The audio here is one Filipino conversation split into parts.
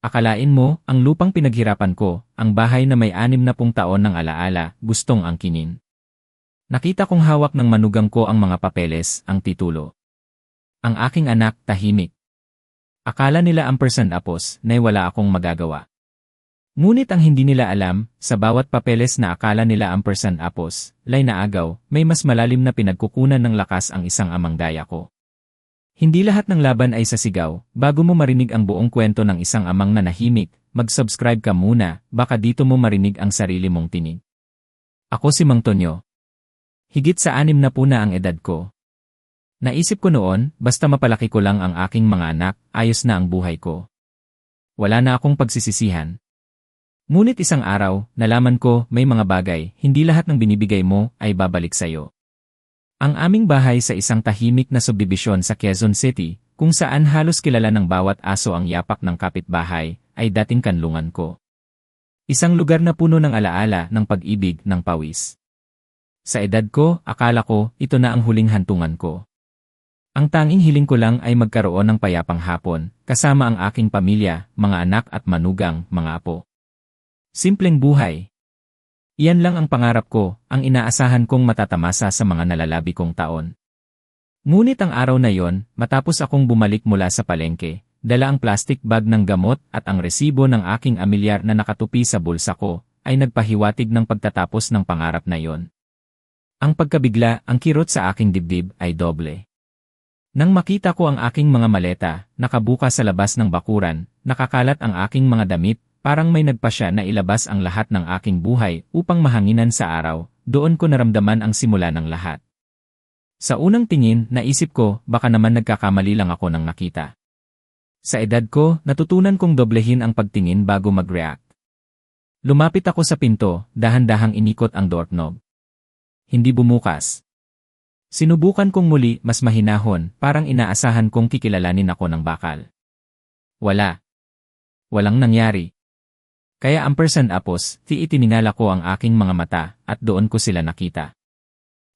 Akalain mo, ang lupang pinaghirapan ko, ang bahay na may 60 taon ng alaala, gustong angkinin. Nakita kong hawak ng manugang ko ang mga papeles, ang titulo. Ang aking anak, tahimik. Akala nila ampersand apos, na wala akong magagawa. Ngunit ang hindi nila alam, sa bawat papeles na akala nila ampersand apos, lay na agaw, may mas malalim na pinagkukunan ng lakas ang isang amang daya ko. Hindi lahat ng laban ay sa sigaw. Bago mo marinig ang buong kwento ng isang amang nanahimik, mag-subscribe ka muna, baka dito mo marinig ang sarili mong tinig. Ako si Mang Tonyo. Higit sa 60 na ang edad ko. Naisip ko noon, basta mapalaki ko lang ang aking mga anak, ayos na ang buhay ko. Wala na akong pagsisisihan. Ngunit isang araw, nalaman ko, may mga bagay, hindi lahat ng binibigay mo ay babalik sa'yo. Ang aming bahay sa isang tahimik na subdibisyon sa Quezon City, kung saan halos kilala ng bawat aso ang yapak ng kapitbahay, ay dating kanlungan ko. Isang lugar na puno ng alaala, ng pag-ibig, ng pawis. Sa edad ko, akala ko, ito na ang huling hantungan ko. Ang tanging hiling ko lang ay magkaroon ng payapang hapon, kasama ang aking pamilya, mga anak at manugang, mga apo. Simpleng buhay. Iyan lang ang pangarap ko, ang inaasahan kong matatamasa sa mga nalalabi kong taon. Ngunit ang araw na yon, matapos akong bumalik mula sa palengke, dala ang plastic bag ng gamot at ang resibo ng aking amilyar na nakatupi sa bulsa ko, ay nagpahiwatig ng pagtatapos ng pangarap na yon. Ang pagkabigla, ang kirot sa aking dibdib ay doble. Nang makita ko ang aking mga maleta, nakabuka sa labas ng bakuran, nakakalat ang aking mga damit, parang may nagpasya na ilabas ang lahat ng aking buhay upang mahanginan sa araw, doon ko naramdaman ang simula ng lahat. Sa unang tingin, naisip ko, baka naman nagkakamali lang ako ng nakita. Sa edad ko, natutunan kong doblehin ang pagtingin bago mag-react. Lumapit ako sa pinto, dahan-dahang inikot ang doorknob. Hindi bumukas. Sinubukan kong muli, mas mahinahon, parang inaasahan kong kikilalanin ako ng bakal. Wala. Walang nangyari. Kaya ampersand apos, itininala ko ang aking mga mata, at doon ko sila nakita.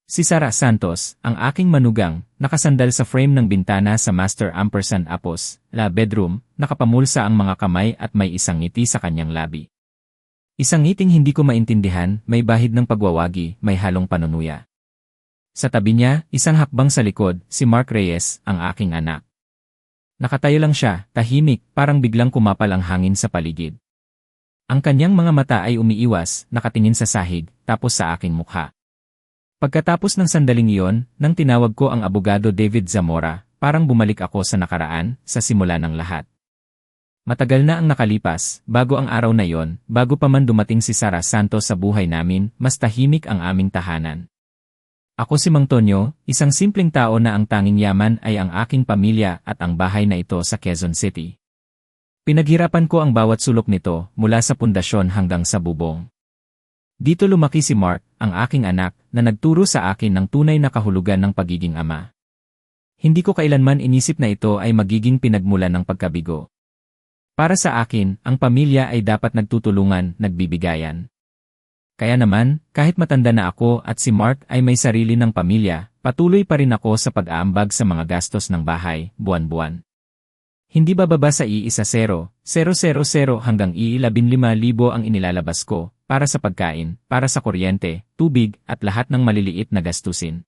Si Sarah Santos, ang aking manugang, nakasandal sa frame ng bintana sa master ampersand apos, la bedroom, nakapamulsa ang mga kamay at may isang ngiti sa kanyang labi. Isang ngiting hindi ko maintindihan, may bahid ng pagwawagi, may halong panunuya. Sa tabi niya, isang hakbang sa likod, si Mark Reyes, ang aking anak. Nakatayo lang siya, tahimik, parang biglang kumapal ang hangin sa paligid. Ang kanyang mga mata ay umiiwas, nakatingin sa sahig, tapos sa aking mukha. Pagkatapos ng sandaling iyon, nang tinawag ko ang abogado David Zamora, parang bumalik ako sa nakaraan, sa simula ng lahat. Matagal na ang nakalipas, bago ang araw na iyon, bago pa man dumating si Sarah Santos sa buhay namin, mas tahimik ang aming tahanan. Ako si Mang Tonyo, isang simpleng tao na ang tanging yaman ay ang aking pamilya at ang bahay na ito sa Quezon City. Pinaghirapan ko ang bawat sulok nito, mula sa pundasyon hanggang sa bubong. Dito lumaki si Mark, ang aking anak, na nagturo sa akin ng tunay na kahulugan ng pagiging ama. Hindi ko kailanman inisip na ito ay magiging pinagmulan ng pagkabigo. Para sa akin, ang pamilya ay dapat nagtutulungan, nagbibigayan. Kaya naman, kahit matanda na ako at si Mark ay may sarili ng pamilya, patuloy pa rin ako sa pag-aambag sa mga gastos ng bahay, buwan-buwan. Hindi bababa sa I-10,000 hanggang I-15,000 ang inilalabas ko, para sa pagkain, para sa kuryente, tubig, at lahat ng maliliit na gastusin.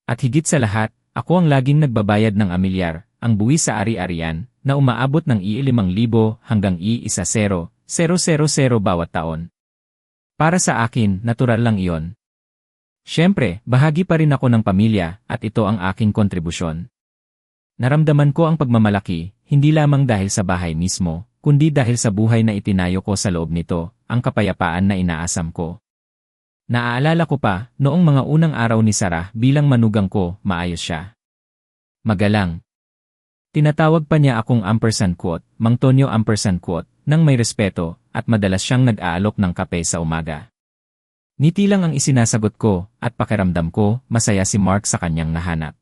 At higit sa lahat, ako ang laging nagbabayad ng amilyar, ang buwis sa ari-arian, na umaabot ng I-5,000 hanggang I-10,000 bawat taon. Para sa akin, natural lang iyon. Siyempre, bahagi pa rin ako ng pamilya, at ito ang aking kontribusyon. Naramdaman ko ang pagmamalaki, hindi lamang dahil sa bahay mismo, kundi dahil sa buhay na itinayo ko sa loob nito, ang kapayapaan na inaasam ko. Naaalala ko pa, noong mga unang araw ni Sarah bilang manugang ko, maayos siya. Magalang. Tinatawag pa niya akong ampersand quote, Mang Tonyo ampersand quote, nang may respeto, at madalas siyang nag-aalok ng kape sa umaga. Ngiti lang ang isinasagot ko, at pakiramdam ko, masaya si Mark sa kanyang nahanap.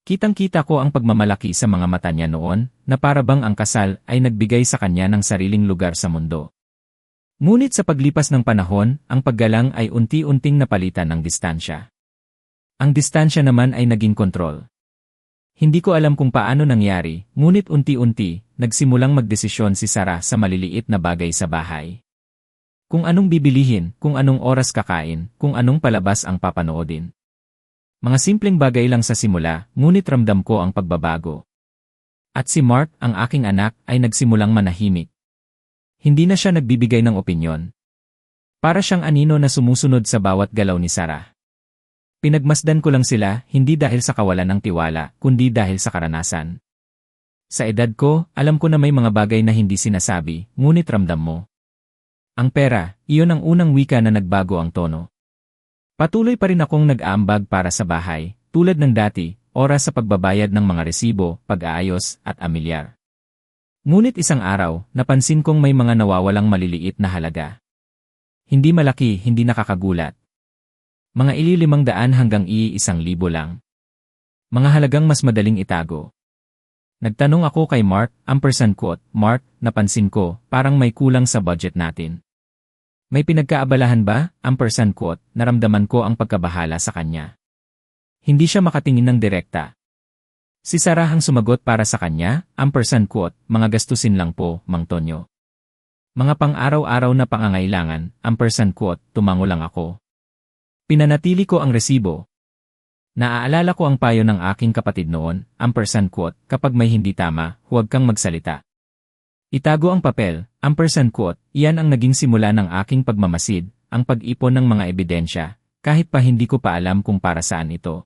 Kitang-kita ko ang pagmamalaki sa mga mata niya noon, na para bang ang kasal ay nagbigay sa kanya ng sariling lugar sa mundo. Ngunit sa paglipas ng panahon, ang paggalang ay unti-unting napalitan ng distansya. Ang distansya naman ay naging kontrol. Hindi ko alam kung paano nangyari, ngunit unti-unti, nagsimulang magdesisyon si Sarah sa maliliit na bagay sa bahay. Kung anong bibilihin, kung anong oras kakain, kung anong palabas ang papanoodin. Mga simpleng bagay lang sa simula, ngunit ramdam ko ang pagbabago. At si Mark, ang aking anak, ay nagsimulang manahimik. Hindi na siya nagbibigay ng opinyon. Para siyang anino na sumusunod sa bawat galaw ni Sarah. Pinagmasdan ko lang sila, hindi dahil sa kawalan ng tiwala, kundi dahil sa karanasan. Sa edad ko, alam ko na may mga bagay na hindi sinasabi, ngunit ramdam mo. Ang pera, iyon ang unang wika na nagbago ang tono. Patuloy pa rin akong nag-aambag para sa bahay, tulad ng dati, oras sa pagbabayad ng mga resibo, pag-aayos, at amilyar. Ngunit isang araw, napansin kong may mga nawawalang maliliit na halaga. Hindi malaki, hindi nakakagulat. Mga 500 hanggang 1,000 lang. Mga halagang mas madaling itago. Nagtanong ako kay Mark, Mark, napansin ko, parang may kulang sa budget natin. May pinagkaabalahan ba? Naramdaman ko ang pagkabahala sa kanya. Hindi siya makatingin ng direkta. Si Sarah ang sumagot para sa kanya, mga gastusin lang po, Mang Tonyo. Mga pang-araw-araw na pangangailangan, tumango lang ako. Pinanatili ko ang resibo. Naaalala ko ang payo ng aking kapatid noon, kapag may hindi tama, huwag kang magsalita. Itago ang papel, iyan ang naging simula ng aking pagmamasid, ang pag-ipon ng mga ebidensya, kahit pa hindi ko pa alam kung para saan ito.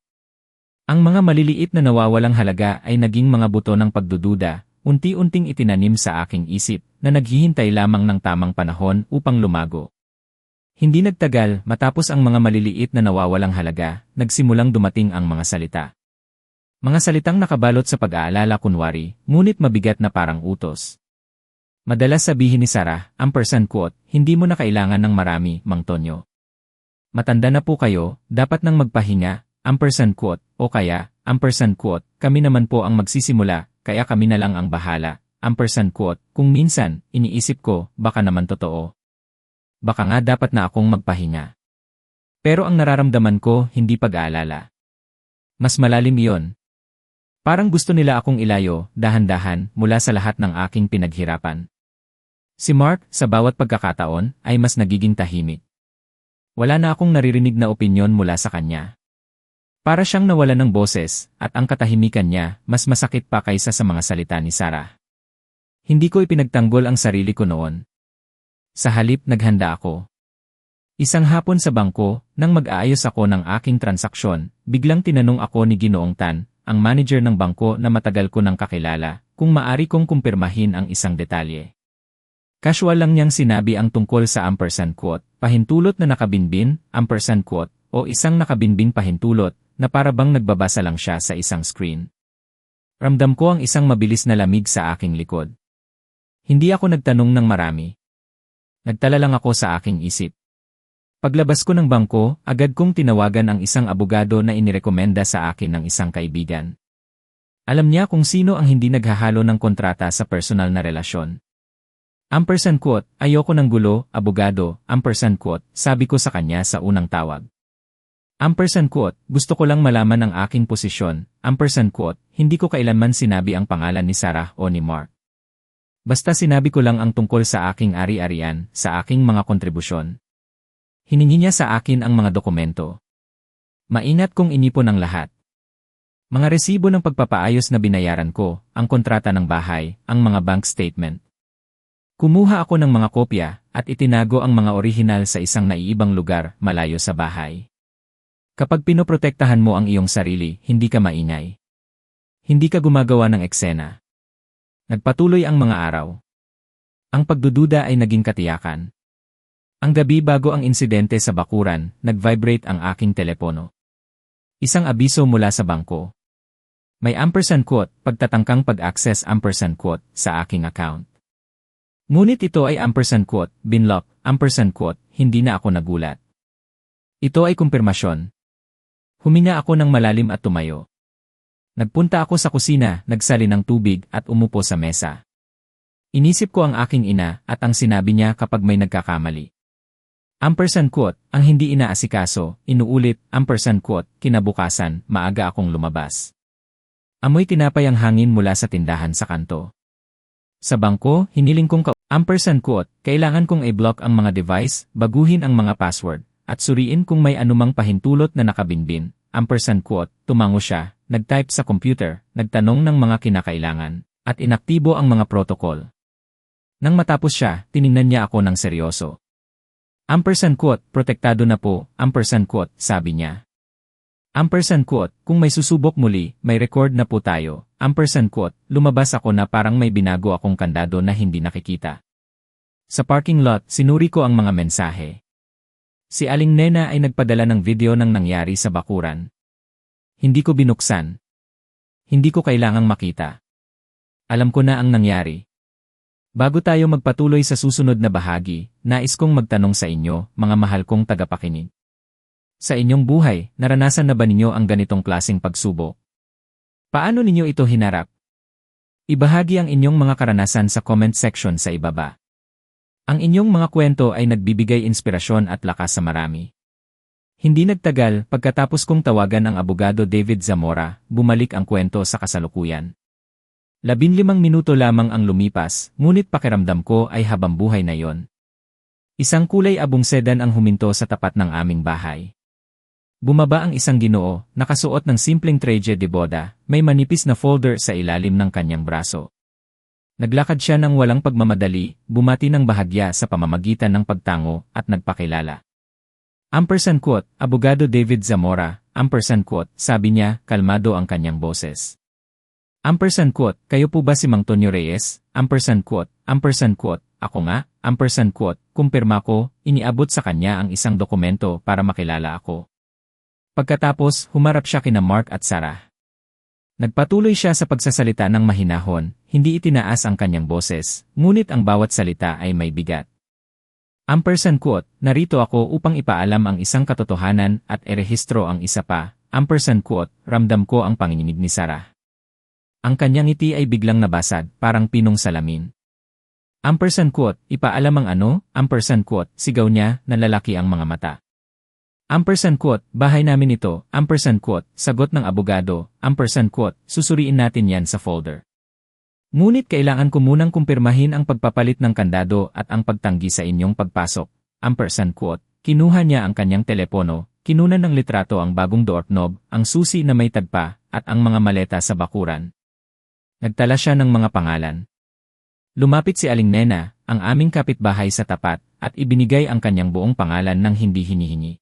Ang mga maliliit na nawawalang halaga ay naging mga buto ng pagdududa, unti-unting itinanim sa aking isip, na naghihintay lamang ng tamang panahon upang lumago. Hindi nagtagal, matapos ang mga maliliit na nawawalang halaga, nagsimulang dumating ang mga salita. Mga salitang nakabalot sa pag-aalala kunwari, ngunit mabigat na parang utos. Madalas sabihin ni Sarah, hindi mo na kailangan ng marami, Mang Tonyo. Matanda na po kayo, dapat nang magpahinga, o kaya, kami naman po ang magsisimula, kaya kami na lang ang bahala, kung minsan, iniisip ko, baka naman totoo. Baka nga dapat na akong magpahinga. Pero ang nararamdaman ko, hindi pag-aalala. Mas malalim iyon. Parang gusto nila akong ilayo, dahan-dahan, mula sa lahat ng aking pinaghirapan. Si Mark, sa bawat pagkakataon, ay mas nagiging tahimik. Wala na akong naririnig na opinyon mula sa kanya. Para siyang nawala ng boses, at ang katahimikan niya, mas masakit pa kaysa sa mga salita ni Sarah. Hindi ko ipinagtanggol ang sarili ko noon. Sa halip, naghanda ako. Isang hapon sa bangko, nang mag-aayos ako ng aking transaksyon, biglang tinanong ako ni Ginoong Tan, ang manager ng bangko na matagal ko nang kakilala, kung maari kong kumpirmahin ang isang detalye. Casual lang niyang sinabi ang tungkol sa pahintulot na nakabinbin, o isang nakabinbing pahintulot, na para bang nagbabasa lang siya sa isang screen. Ramdam ko ang isang mabilis na lamig sa aking likod. Hindi ako nagtanong ng marami. Nagtala lang ako sa aking isip. Paglabas ko ng bangko, agad kong tinawagan ang isang abogado na inirekomenda sa akin ng isang kaibigan. Alam niya kung sino ang hindi naghahalo ng kontrata sa personal na relasyon. Ayoko ng gulo, abogado, sabi ko sa kanya sa unang tawag. Gusto ko lang malaman ang aking posisyon, hindi ko kailanman sinabi ang pangalan ni Sarah o ni Mark. Basta sinabi ko lang ang tungkol sa aking ari-arian, sa aking mga kontribusyon. Hiningi niya sa akin ang mga dokumento. Maingat kong inipon ang lahat. Mga resibo ng pagpapaayos na binayaran ko, ang kontrata ng bahay, ang mga bank statement. Kumuha ako ng mga kopya, at itinago ang mga orihinal sa isang naiibang lugar, malayo sa bahay. Kapag pinoprotektahan mo ang iyong sarili, hindi ka maingay. Hindi ka gumagawa ng eksena. Nagpatuloy ang mga araw. Ang pagdududa ay naging katiyakan. Ang gabi bago ang insidente sa bakuran, nag-vibrate ang aking telepono. Isang abiso mula sa bangko. May pagtatangkang pag-access sa aking account. Ngunit ito ay binlock, hindi na ako nagulat. Ito ay kumpirmasyon. Huminga ako ng malalim at tumayo. Nagpunta ako sa kusina, nagsali ng tubig at umupo sa mesa. Inisip ko ang aking ina at ang sinabi niya kapag may nagkakamali. Ang hindi inaasikaso, inuulit, kinabukasan, maaga akong lumabas. Amoy tinapay ang hangin mula sa tindahan sa kanto. Sa bangko, hiniling kong ampersand quote, kailangan kong i-block ang mga device, baguhin ang mga password, at suriin kung may anumang pahintulot na nakabinbin. Ampersand quote, tumango siya, nag-type sa computer, nagtanong ng mga kinakailangan, at inaktibo ang mga protocol. Nang matapos siya, tiningnan niya ako ng seryoso. Ampersand quote, protektado na po, ampersand quote, sabi niya. Ampersand quote, kung may susubok muli, may record na po tayo. Ampersand quote, lumabas ako na parang may binago akong kandado na hindi nakikita. Sa parking lot, sinuri ko ang mga mensahe. Si Aling Nena ay nagpadala ng video ng nangyari sa bakuran. Hindi ko binuksan. Hindi ko kailangang makita. Alam ko na ang nangyari. Bago tayo magpatuloy sa susunod na bahagi, nais kong magtanong sa inyo, mga mahal kong tagapakinig. Sa inyong buhay, naranasan na ba ninyo ang ganitong klaseng pagsubok? Paano ninyo ito hinarap? Ibahagi ang inyong mga karanasan sa comment section sa ibaba. Ang inyong mga kwento ay nagbibigay inspirasyon at lakas sa marami. Hindi nagtagal, pagkatapos kong tawagan ang abogado David Zamora, bumalik ang kwento sa kasalukuyan. 15 minuto lamang ang lumipas, ngunit pakiramdam ko ay habambuhay na yon. Isang kulay abong sedan ang huminto sa tapat ng aming bahay. Bumaba ang isang Ginoo, nakasuot ng simpleng traje de boda, may manipis na folder sa ilalim ng kanyang braso. Naglakad siya ng walang pagmamadali, bumati ng bahagya sa pamamagitan ng pagtango, at nagpakilala. Ampersand quote, abogado David Zamora, ampersand quote, sabi niya, kalmado ang kanyang boses. Ampersand quote, kayo po ba si Mang Tonyo Reyes? Ampersand quote, ako nga, ampersand quote, kumpirma ko, iniabot sa kanya ang isang dokumento para makilala ako. Pagkatapos, humarap siya kina Mark at Sarah. Nagpatuloy siya sa pagsasalita ng mahinahon, hindi itinaas ang kanyang boses, ngunit ang bawat salita ay may bigat. Ampersand quote, narito ako upang ipaalam ang isang katotohanan at erehistro ang isa pa. Ampersand quote, ramdam ko ang panginginig ni Sarah. Ang kanyang ngiti ay biglang nabasag, parang pinong salamin. Ampersand quote, ipaalam ang ano? Ampersand quote, sigaw niya, nalalaki ang mga mata. Ampersand quote, bahay namin ito, ampersand quote, sagot ng abogado, ampersand quote, susuriin natin yan sa folder. Ngunit kailangan ko munang kumpirmahin ang pagpapalit ng kandado at ang pagtanggi sa inyong pagpasok. Ampersand quote, kinuha niya ang kanyang telepono, kinunan ng litrato ang bagong doorknob, ang susi na may tagpa, at ang mga maleta sa bakuran. Nagtala siya ng mga pangalan. Lumapit si Aling Nena, ang aming kapitbahay sa tapat, at ibinigay ang kanyang buong pangalan ng hindi hinihingi.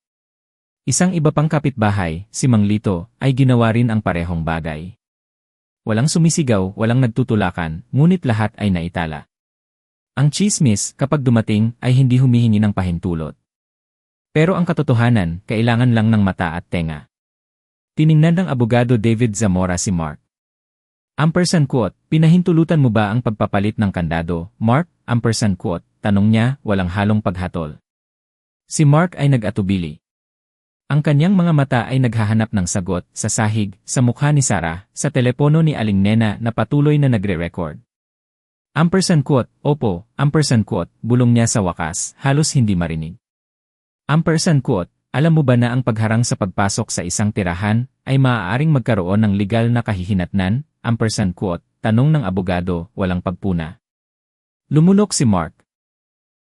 Isang iba pang kapitbahay, si Mang Lito, ay ginawa rin ang parehong bagay. Walang sumisigaw, walang nagtutulakan, ngunit lahat ay naitala. Ang tsismis, kapag dumating, ay hindi humihingi ng pahintulot. Pero ang katotohanan, kailangan lang ng mata at tenga. Tiningnan ng abogado David Zamora si Mark. Ampersand quote, pinahintulutan mo ba ang pagpapalit ng kandado, Mark? Ampersand quote, tanong niya, walang halong paghatol. Si Mark ay nag-atubili. Ang kanyang mga mata ay naghahanap ng sagot, sa sahig, sa mukha ni Sarah, sa telepono ni Aling Nena na patuloy na nagre-record. Ampersand quote, opo, ampersand quote, bulong niya sa wakas, halos hindi marinig. Ampersand quote, alam mo ba na ang pagharang sa pagpasok sa isang tirahan ay maaaring magkaroon ng legal na kahihinatnan? Ampersand quote, tanong ng abogado, walang pagpuna. Lumunok si Mark.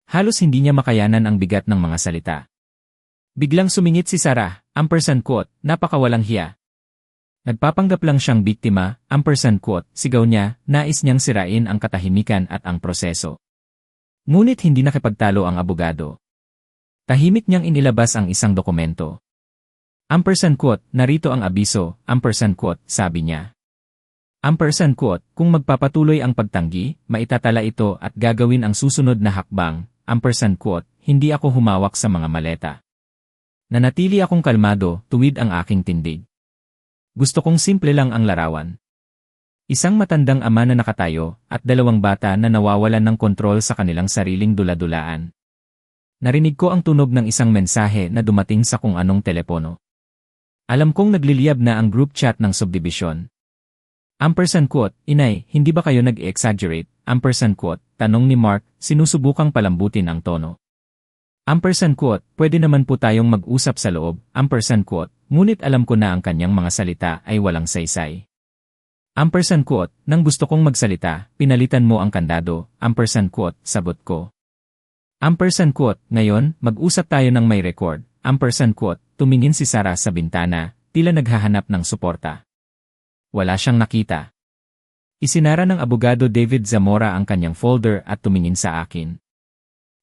Halos hindi niya makayanan ang bigat ng mga salita. Biglang sumingit si Sarah, ampersand quote, napakawalang hiya. Nagpapanggap lang siyang biktima, ampersand quote, sigaw niya, nais niyang sirain ang katahimikan at ang proseso. Ngunit hindi nakipagtalo ang abogado. Tahimik niyang inilabas ang isang dokumento. Ampersand quote, narito ang abiso, ampersand quote, sabi niya. Ampersand quote, kung magpapatuloy ang pagtanggi, maitatala ito at gagawin ang susunod na hakbang, ampersand quote, hindi ako humawak sa mga maleta. Nanatili akong kalmado, tuwid ang aking tindig. Gusto kong simple lang ang larawan. Isang matandang ama na nakatayo, at 2 bata na nawawalan ng kontrol sa kanilang sariling dula-dulaan. Narinig ko ang tunog ng isang mensahe na dumating sa kung anong telepono. Alam kong nagliliyab na ang group chat ng subdivision. Ampersand quote, inay, hindi ba kayo nag-exaggerate? Ampersand quote, tanong ni Mark, sinusubukang palambutin ang tono. Ampersand quote, pwede naman po tayong mag-usap sa loob, ampersand quote, ngunit alam ko na ang kanyang mga salita ay walang saysay. Ampersand quote, nang gusto kong magsalita, pinalitan mo ang kandado, ampersand quote, sagot ko. Ampersand quote, ngayon, mag-usap tayo ng may record, ampersand quote, tumingin si Sarah sa bintana, tila naghahanap ng suporta. Wala siyang nakita. Isinara ng abogado David Zamora ang kanyang folder at tumingin sa akin.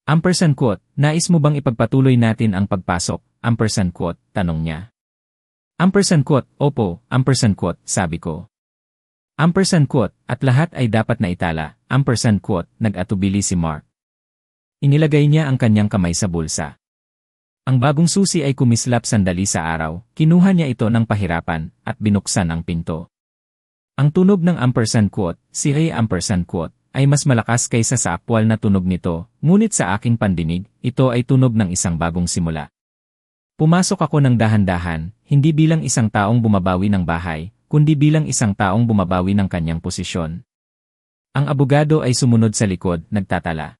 Ampersand quote, nais mo bang ipagpatuloy natin ang pagpasok, ampersand quote, tanong niya. Ampersand quote, opo, ampersand quote, sabi ko. Ampersand quote, at lahat ay dapat na itala, ampersand quote, nag-atubili si Mark. Inilagay niya ang kanyang kamay sa bulsa. Ang bagong susi ay kumislap sandali sa araw, kinuha niya ito ng pahirapan, at binuksan ang pinto. Ang tunog ng ampersand quote, si Ray ampersand quote, ay mas malakas kaysa sa aktwal na tunog nito, ngunit sa aking pandinig, ito ay tunog ng isang bagong simula. Pumasok ako ng dahan-dahan, hindi bilang isang taong bumabawi ng bahay, kundi bilang isang taong bumabawi ng kanyang posisyon. Ang abogado ay sumunod sa likod, nagtatala.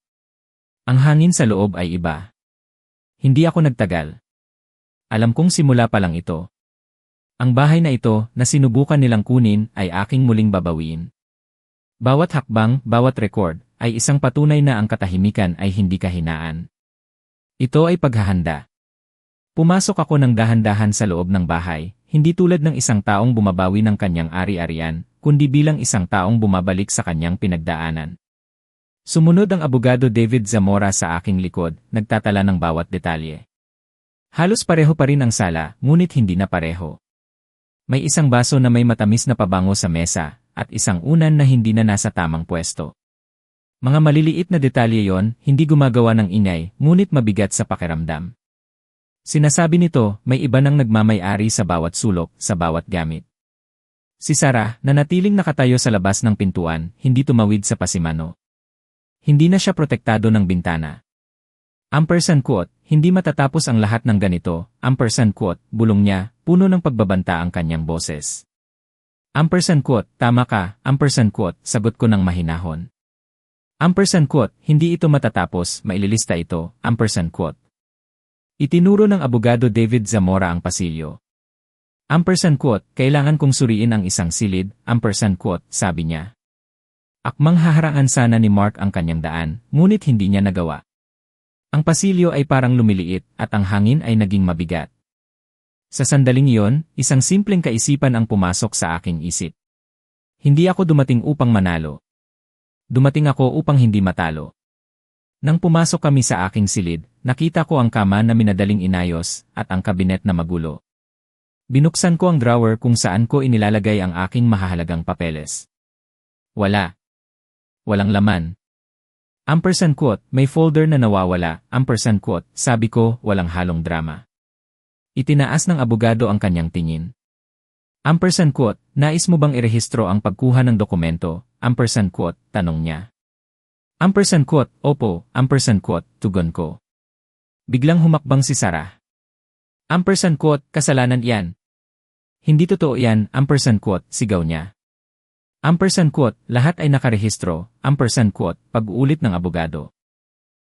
Ang hangin sa loob ay iba. Hindi ako nagtagal. Alam kong simula pa lang ito. Ang bahay na ito, na sinubukan nilang kunin, ay aking muling babawiin. Bawat hakbang, bawat record, ay isang patunay na ang katahimikan ay hindi kahinaan. Ito ay paghahanda. Pumasok ako ng dahan-dahan sa loob ng bahay, hindi tulad ng isang taong bumabawi ng kanyang ari-arian, kundi bilang isang taong bumabalik sa kanyang pinagdaanan. Sumunod ang abogado David Zamora sa aking likod, nagtatala ng bawat detalye. Halos pareho pa rin ang sala, ngunit hindi na pareho. May isang baso na may matamis na pabango sa mesa, at isang unan na hindi na nasa tamang pwesto. Mga maliliit na detalye yon, hindi gumagawa ng ingay, ngunit mabigat sa pakiramdam. Sinasabi nito, may iba nang nagmamay-ari sa bawat sulok, sa bawat gamit. Si Sarah, na natiling nakatayo sa labas ng pintuan, hindi tumawid sa pasimano. Hindi na siya protektado ng bintana. Ampersand quote, hindi matatapos ang lahat ng ganito, ampersand quote, bulong niya, puno ng pagbabanta ang kanyang boses. Ampersand quote, tama ka, ampersand quote, sagot ko ng mahinahon. Ampersand quote, hindi ito matatapos, maililista ito, ampersand quote. Itinuro ng abogado David Zamora ang pasilyo. Ampersand quote, kailangan kong suriin ang isang silid, ampersand quote, sabi niya. Akmang haharangan sana ni Mark ang kanyang daan, ngunit hindi niya nagawa. Ang pasilyo ay parang lumiliit, at ang hangin ay naging mabigat. Sa sandaling iyon, isang simpleng kaisipan ang pumasok sa aking isip. Hindi ako dumating upang manalo. Dumating ako upang hindi matalo. Nang pumasok kami sa aking silid, nakita ko ang kama na minadaling inayos, at ang kabinet na magulo. Binuksan ko ang drawer kung saan ko inilalagay ang aking mahahalagang papeles. Wala. Walang laman. Ampersand quote, may folder na nawawala, ampersand quote, sabi ko, walang halong drama. Itinaas ng abogado ang kanyang tingin. Ampersand quote, nais mo bang irehistro ang pagkuha ng dokumento, ampersand quote, tanong niya. Ampersand quote, opo, ampersand quote, tugon ko. Biglang humakbang si Sarah. Ampersand quote, kasalanan iyan. Hindi totoo yan, ampersand quote, sigaw niya. Ampersand quote, lahat ay nakarehistro, ampersand quote, pag-uulit ng abogado.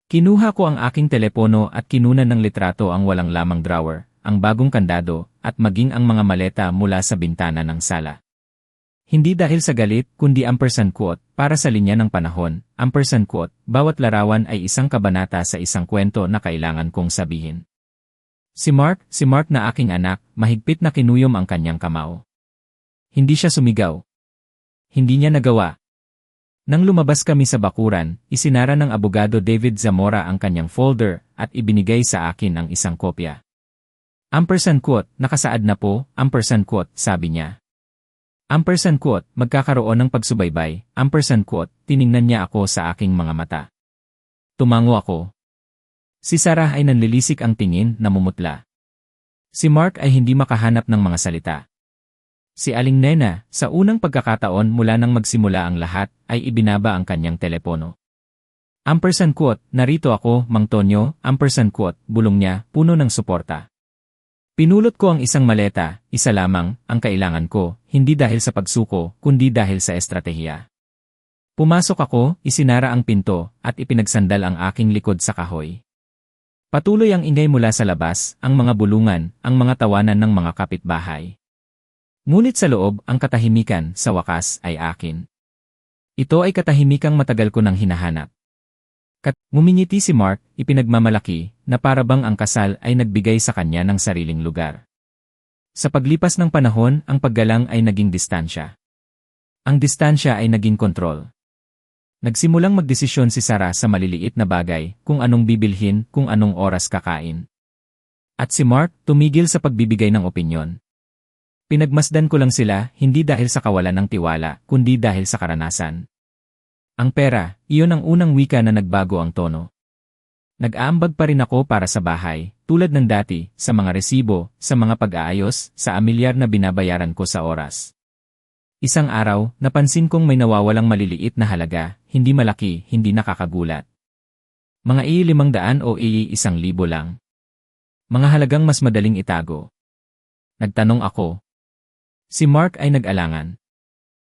Kinuha ko ang aking telepono at kinunan ng litrato ang walang lamang drawer, ang bagong kandado, at maging ang mga maleta mula sa bintana ng sala. Hindi dahil sa galit, kundi ampersand quote, para sa linya ng panahon, ampersand quote, bawat larawan ay isang kabanata sa isang kwento na kailangan kong sabihin. Si Mark na aking anak, mahigpit na kinuyom ang kanyang kamao. Hindi siya sumigaw. Hindi niya nagawa. Nang lumabas kami sa bakuran, isinara ng abogado David Zamora ang kanyang folder at ibinigay sa akin ang isang kopya. Ampersand quote, nakasaad na po, ampersand quote, sabi niya. Ampersand quote, magkakaroon ng pagsubaybay, ampersand quote, tiningnan niya ako sa aking mga mata. Tumango ako. Si Sarah ay nanlilisik ang tingin, namumutla. Si Mark ay hindi makahanap ng mga salita. Si Aling Nena, sa unang pagkakataon mula nang magsimula ang lahat, ay ibinaba ang kanyang telepono. Ampersand quote, narito ako, Mang Tonyo, ampersand quote, bulong niya, puno ng suporta. Pinulot ko ang isang maleta, isa lamang, ang kailangan ko, hindi dahil sa pagsuko, kundi dahil sa estratehiya. Pumasok ako, isinara ang pinto, at ipinagsandal ang aking likod sa kahoy. Patuloy ang ingay mula sa labas, ang mga bulungan, ang mga tawanan ng mga kapitbahay. Ngunit sa loob, ang katahimikan, sa wakas, ay akin. Ito ay katahimikang matagal ko nang hinahanap. Ngumingiti si Mark, ipinagmamalaki, na parabang ang kasal ay nagbigay sa kanya ng sariling lugar. Sa paglipas ng panahon, ang paggalang ay naging distansya. Ang distansya ay naging kontrol. Nagsimulang magdesisyon si Sarah sa maliliit na bagay, kung anong bibilhin, kung anong oras kakain. At si Mark, tumigil sa pagbibigay ng opinyon. Pinagmasdan ko lang sila, hindi dahil sa kawalan ng tiwala, kundi dahil sa karanasan. Ang pera, iyon ang unang wika na nagbago ang tono. Nag-aambag pa rin ako para sa bahay, tulad ng dati, sa mga resibo, sa mga pag-aayos, sa amilyar na binabayaran ko sa oras. Isang araw, napansin kong may nawawalang maliliit na halaga, hindi malaki, hindi nakakagulat. Mga i-500 o i-1,000 lang. Mga halagang mas madaling itago. Nagtanong ako. Si Mark ay nag-alangan.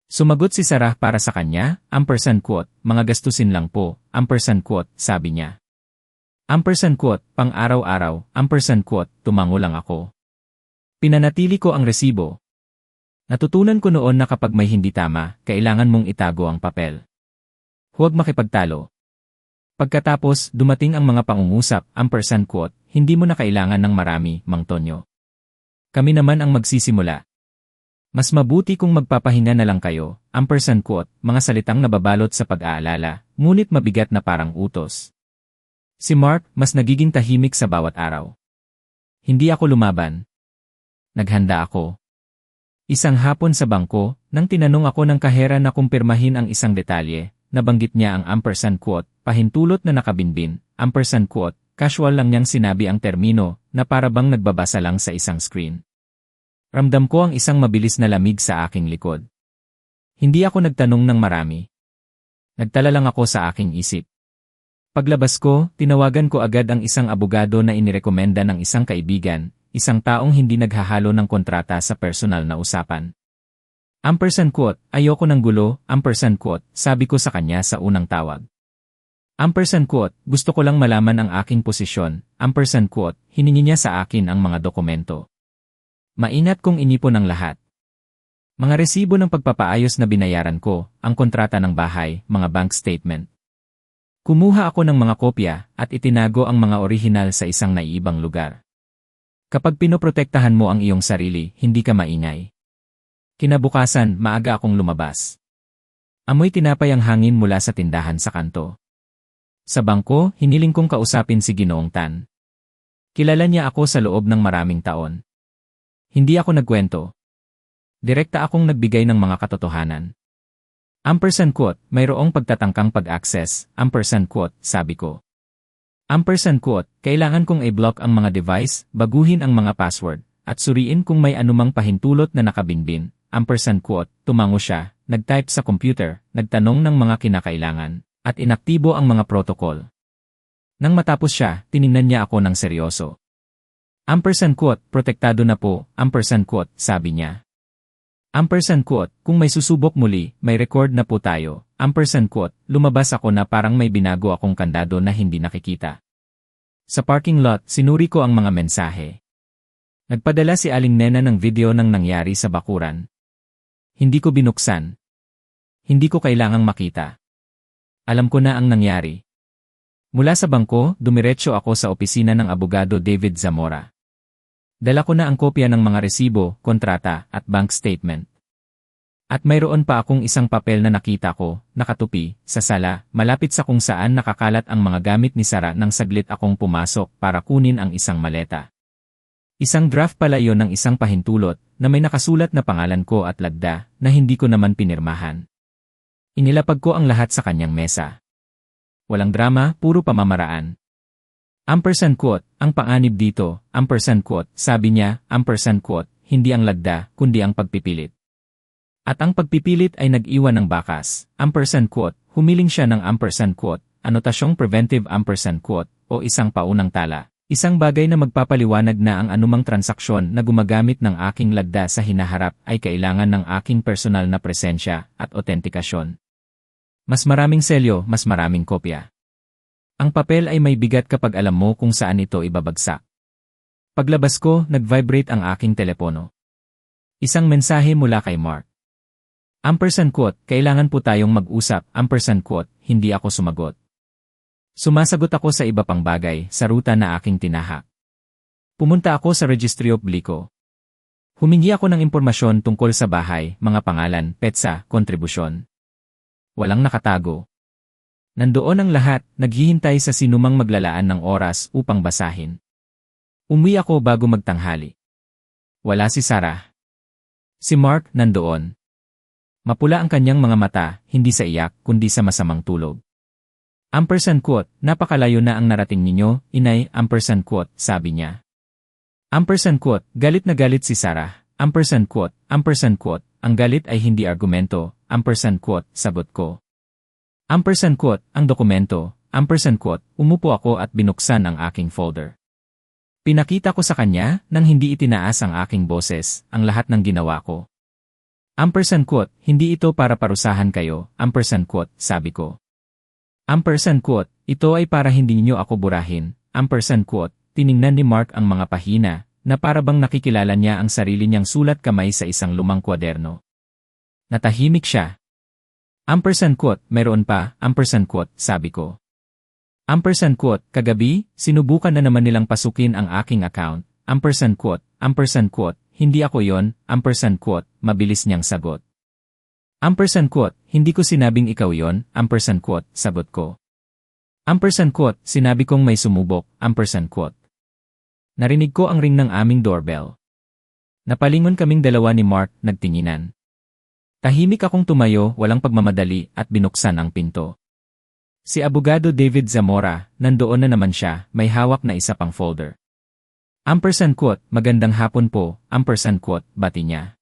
Sumagot si Sarah para sa kanya, #, mga gastusin lang po, #, sabi niya. #, pang-araw-araw, #, tumango lang ako. Pinanatili ko ang resibo. Natutunan ko noon na kapag may hindi tama, kailangan mong itago ang papel. Huwag makipagtalo. Pagkatapos, dumating ang mga pangungusap, #, hindi mo na kailangan ng marami, Mang Tonyo. Kami naman ang magsisimula. Mas mabuti kung magpapahinga na lang kayo, #, mga salitang nababalot sa pag-aalala, ngunit mabigat na parang utos. Si Mark, mas nagiging tahimik sa bawat araw. Hindi ako lumaban. Naghanda ako. Isang hapon sa bangko, nang tinanong ako ng kahera na kumpirmahin ang isang detalye, nabanggit niya ang #, pahintulot na nakabinbin, #, casual lang niyang sinabi ang termino, na parabang nagbabasa lang sa isang screen. Ramdam ko ang isang mabilis na lamig sa aking likod. Hindi ako nagtanong ng marami. Nagtala lang ako sa aking isip. Paglabas ko, tinawagan ko agad ang isang abogado na inirekomenda ng isang kaibigan, isang taong hindi naghahalo ng kontrata sa personal na usapan. #, ayoko ng gulo, #, sabi ko sa kanya sa unang tawag. #, gusto ko lang malaman ang aking posisyon, #, hiningi niya sa akin ang mga dokumento. Maingat kong inipon ang lahat. Mga resibo ng pagpapaayos na binayaran ko, ang kontrata ng bahay, mga bank statement. Kumuha ako ng mga kopya at itinago ang mga orihinal sa isang naiibang lugar. Kapag pinoprotektahan mo ang iyong sarili, hindi ka maingay. Kinabukasan, maaga akong lumabas. Amoy tinapay ang hangin mula sa tindahan sa kanto. Sa bangko, hiniling kong kausapin si Ginoong Tan. Kilala niya ako sa loob ng maraming taon. Hindi ako nagkwento. Direkta akong nagbigay ng mga katotohanan. #, mayroong pagtatangkang pag-access, #, sabi ko. #, kailangan kong i-block ang mga device, baguhin ang mga password, at suriin kung may anumang pahintulot na nakabinbin, #, tumango siya, nag-type sa computer, nagtanong ng mga kinakailangan, at inaktibo ang mga protocol. Nang matapos siya, tiningnan niya ako ng seryoso. Protektado na po, sabi niya. Kung may susubok muli, may record na po tayo, lumabas ako na parang may binago akong kandado na hindi nakikita. Sa parking lot, sinuri ko ang mga mensahe. Nagpadala si Aling Nena ng video ng nangyari sa bakuran. Hindi ko binuksan. Hindi ko kailangang makita. Alam ko na ang nangyari. Mula sa bangko, dumiretso ako sa opisina ng abogado David Zamora. Dala ko na ang kopya ng mga resibo, kontrata, at bank statement. At mayroon pa akong isang papel na nakita ko, nakatupi, sa sala, malapit sa kung saan nakakalat ang mga gamit ni Sarah nang saglit akong pumasok para kunin ang isang maleta. Isang draft pala iyon ng isang pahintulot, na may nakasulat na pangalan ko at lagda, na hindi ko naman pinirmahan. Inilapag ko ang lahat sa kanyang mesa. Walang drama, puro pamamaraan. Ang panganib dito, sabi niya, hindi ang lagda, kundi ang pagpipilit. At ang pagpipilit ay nag-iwan ng bakas, humiling siya ng anotasyong preventive o isang paunang tala. Isang bagay na magpapaliwanag na ang anumang transaksyon na gumagamit ng aking lagda sa hinaharap ay kailangan ng aking personal na presensya at otentikasyon. Mas maraming selyo, mas maraming kopya. Ang papel ay may bigat kapag alam mo kung saan ito ibabagsak. Paglabas ko, nag-vibrate ang aking telepono. Isang mensahe mula kay Mark. Ampersand quote, kailangan po tayong mag-usap, ampersand quote, hindi ako sumagot. Sumasagot ako sa iba pang bagay, sa ruta na aking tinahak. Pumunta ako sa Registry of Blico. Humingi ako ng impormasyon tungkol sa bahay, mga pangalan, petsa, kontribusyon. Walang nakatago. Nandoon ang lahat, naghihintay sa sinumang maglalaan ng oras upang basahin. Umuwi ako bago magtanghali. Wala si Sarah. Si Mark nandoon. Mapula ang kanyang mga mata, hindi sa iyak, kundi sa masamang tulog. Ampersand quote, napakalayo na ang narating ninyo, inay, ampersand quote, sabi niya. Ampersand quote, galit na galit si Sarah. Ampersand quote, ang galit ay hindi argumento, ampersand quote, sagot ko. Ampersand quote, ang dokumento, ampersand quote, umupo ako at binuksan ang aking folder. Pinakita ko sa kanya, nang hindi itinaas ang aking boses, ang lahat ng ginawa ko. Ampersand quote, hindi ito para parusahan kayo, ampersand quote, sabi ko. Ampersand quote, ito ay para hindi niyo ako burahin, ampersand quote, tiningnan ni Mark ang mga pahina, na para bang nakikilala niya ang sarili niyang sulat kamay sa isang lumang kwaderno. Natahimik siya. Ampersand quote, mayroon pa, ampersand quote, sabi ko. Ampersand quote, kagabi, sinubukan na naman nilang pasukin ang aking account, ampersand quote, hindi ako yon, ampersand quote, mabilis niyang sagot. Ampersand quote, hindi ko sinabing ikaw yon, ampersand quote, sagot ko. Ampersand quote, sinabi kong may sumubok, ampersand quote. Narinig ko ang ring ng aming doorbell. Napalingon kaming dalawa ni Mark, nagtinginan. Tahimik akong tumayo, walang pagmamadali, at binuksan ang pinto. Si Abogado David Zamora, nandoon na naman siya, may hawak na isa pang folder. Ampersand quote, magandang hapon po, ampersand quote, bati niya.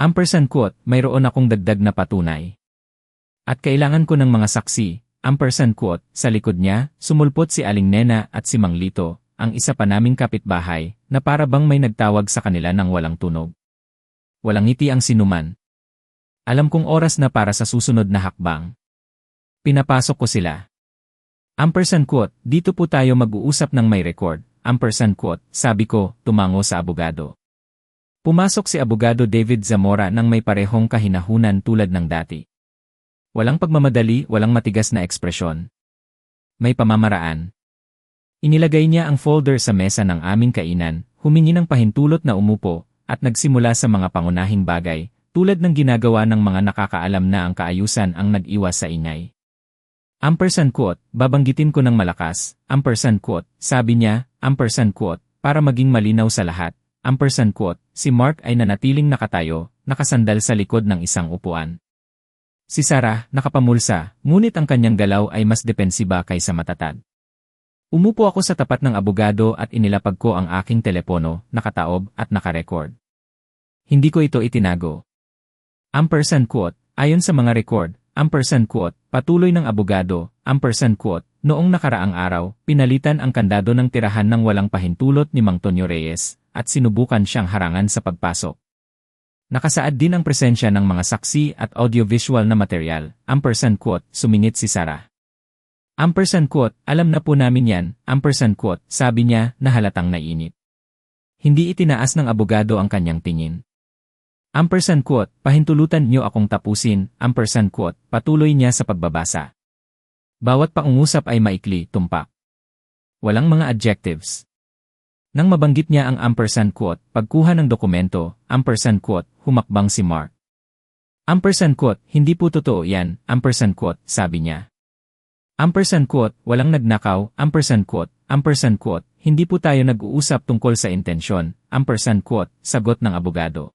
Ampersand quote, mayroon akong dagdag na patunay. At kailangan ko ng mga saksi, ampersand quote, sa likod niya, sumulpot si Aling Nena at si Mang Lito, ang isa pa naming kapitbahay, na para bang may nagtawag sa kanila ng walang tunog. Walang ngiti ang sinuman. Alam kong oras na para sa susunod na hakbang. Pinapasok ko sila. Ampersand quote, dito po tayo mag-uusap ng may record, ampersand quote, sabi ko, tumango sa abogado. Pumasok si Abogado David Zamora nang may parehong kahinahunan tulad ng dati. Walang pagmamadali, walang matigas na ekspresyon. May pamamaraan. Inilagay niya ang folder sa mesa ng aming kainan, humingi ng pahintulot na umupo, at nagsimula sa mga pangunahing bagay, tulad ng ginagawa ng mga nakakaalam na ang kaayusan ang nag-iwas sa ingay. Ampersand quote, babanggitin ko ng malakas, ampersand quote, sabi niya, ampersand quote, para maging malinaw sa lahat, ampersand quote, si Mark ay nanatiling nakatayo, nakasandal sa likod ng isang upuan. Si Sarah, nakapamulsa, ngunit ang kanyang galaw ay mas depensiba kaysa matatag. Umupo ako sa tapat ng abogado at inilapag ko ang aking telepono, nakataob at nakarecord. Hindi ko ito itinago. Ampersand quote, ayon sa mga record, ampersand quote, patuloy ng abogado, ampersand quote, noong nakaraang araw, pinalitan ang kandado ng tirahan ng walang pahintulot ni Mang Tonyo Reyes, at sinubukan siyang harangan sa pagpasok. Nakasaad din ang presensya ng mga saksi at audiovisual na material, ampersand quote, sumingit si Sarah. Ampersand quote, alam na po namin yan, ampersand quote, sabi niya na halatang nainip. Hindi itinaas ng abogado ang kanyang tingin. Ampersand quote, pahintulutan niyo akong tapusin, ampersand quote, patuloy niya sa pagbabasa. Bawat pangungusap ay maikli, tumpak. Walang mga adjectives. Nang mabanggit niya ang ampersand quote, pagkuha ng dokumento, ampersand quote, humakbang si Mark. Ampersand quote, hindi po totoo yan, ampersand quote, sabi niya. Ampersand quote, walang nagnakaw, ampersand quote, hindi po tayo nag-uusap tungkol sa intensyon, ampersand quote, sagot ng abogado.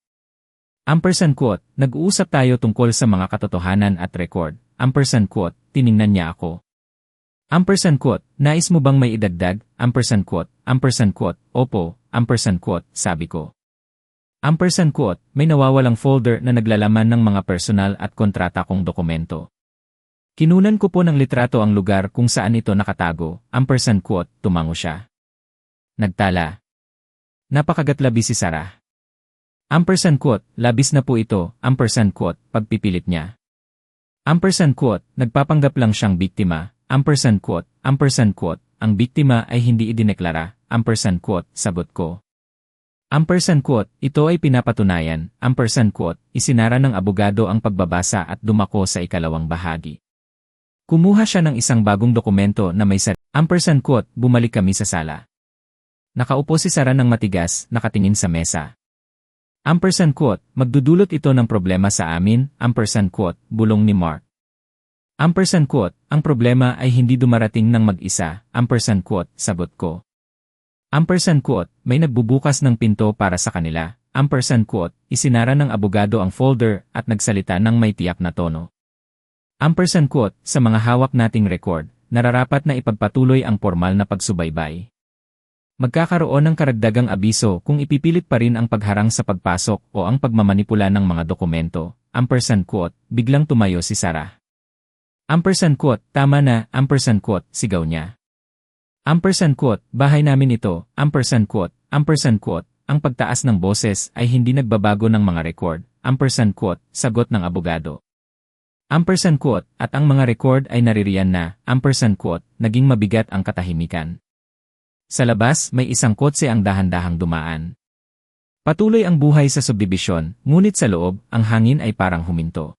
Ampersand quote, nag-uusap tayo tungkol sa mga katotohanan at record, ampersand quote, tiningnan niya ako. Ampersand quote, nais mo bang may idagdag, ampersand quote, opo, ampersand quote, sabi ko. Ampersand quote, may nawawalang folder na naglalaman ng mga personal at kontrata kong dokumento. Kinunan ko po ng litrato ang lugar kung saan ito nakatago, ampersand quote, tumango siya. Nagtala. Napakagatlabi si Sarah. Ampersand quote, labis na po ito, ampersand quote, pagpipilit niya. Ampersand quote, nagpapanggap lang siyang biktima, ampersand quote, ang biktima ay hindi idineklara, ampersand quote, sagot ko. Ampersand quote, ito ay pinapatunayan, ampersand quote, isinara ng abogado ang pagbabasa at dumako sa ikalawang bahagi. Kumuha siya ng isang bagong dokumento na may ampersand quote, bumalik kami sa sala. Nakaupo si Sarah ng matigas, nakatingin sa mesa. Ampersand quote, magdudulot ito ng problema sa amin, ampersand quote, bulong ni Mark. Ampersand quote, ang problema ay hindi dumarating ng mag-isa, ampersand quote, sagot ko. Ampersand quote, may nagbubukas ng pinto para sa kanila, ampersand quote, isinara ng abogado ang folder at nagsalita ng may tiyak na tono. Ampersand quote, sa mga hawak nating record, nararapat na ipagpatuloy ang formal na pagsubaybay. Magkakaroon ng karagdagang abiso kung ipipilit pa rin ang pagharang sa pagpasok o ang pagmamanipula ng mga dokumento, ampersand quote, biglang tumayo si Sarah. Ampersand quote, tama na, ampersand quote, sigaw niya. Ampersand quote, bahay namin ito, ampersand quote, ang pagtaas ng boses ay hindi nagbabago ng mga record, ampersand quote, sagot ng abogado. Ampersand quote, at ang mga record ay naririyan na, ampersand quote, naging mabigat ang katahimikan. Sa labas, may isang kotse ang dahan-dahang dumaan. Patuloy ang buhay sa subdibisyon, ngunit sa loob, ang hangin ay parang huminto.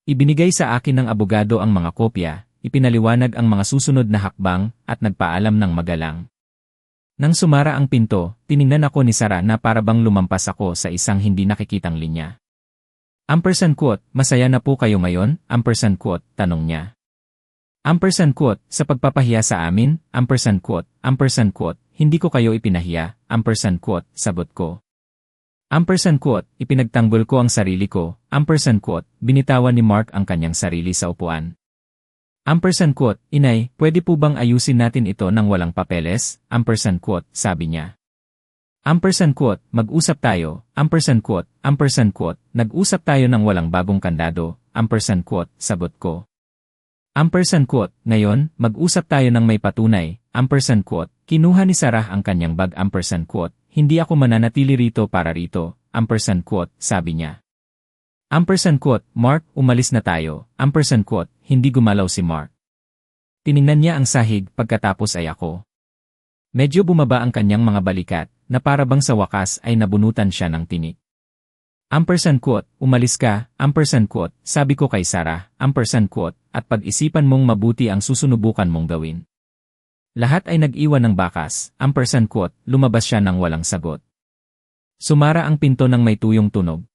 Ibinigay sa akin ng abogado ang mga kopya, ipinaliwanag ang mga susunod na hakbang, at nagpaalam ng magalang. Nang sumara ang pinto, tiningnan ako ni Sarah na parabang lumampas ako sa isang hindi nakikitang linya. Ampersand quote, masaya na po kayo ngayon, ampersand quote, tanong niya. Ampersand quote, sa pagpapahiya sa amin, ampersand quote, hindi ko kayo ipinahiya, ampersand quote, sagot ko. Ampersand quote, ipinagtanggol ko ang sarili ko, ampersand quote, binitawan ni Mark ang kanyang sarili sa upuan. Ampersand quote, inay, pwede po bang ayusin natin ito ng walang papeles, ampersand quote, sabi niya. Ampersand quote, mag-usap tayo, ampersand quote, nag-usap tayo ng walang bagong kandado, ampersand quote, sagot ko. Ampersand quote, ngayon, mag-usap tayo ng may patunay, ampersand quote, kinuha ni Sarah ang kanyang bag, ampersand quote, hindi ako mananatili rito para rito, ampersand quote, sabi niya. Ampersand quote, Mark, umalis na tayo, ampersand quote, hindi gumalaw si Mark. Tiningnan niya ang sahig pagkatapos ay ako. Medyo bumaba ang kanyang mga balikat, na parabang sa wakas ay nabunutan siya ng tinik. Ampersand quote, umalis ka, ampersand quote, sabi ko kay Sarah, ampersand quote, at pag-isipan mong mabuti ang susunubukan mong gawin. Lahat ay nag-iwan ng bakas, ampersand quote, lumabas siya ng walang sagot. Sumara ang pinto ng may tuyong tunog.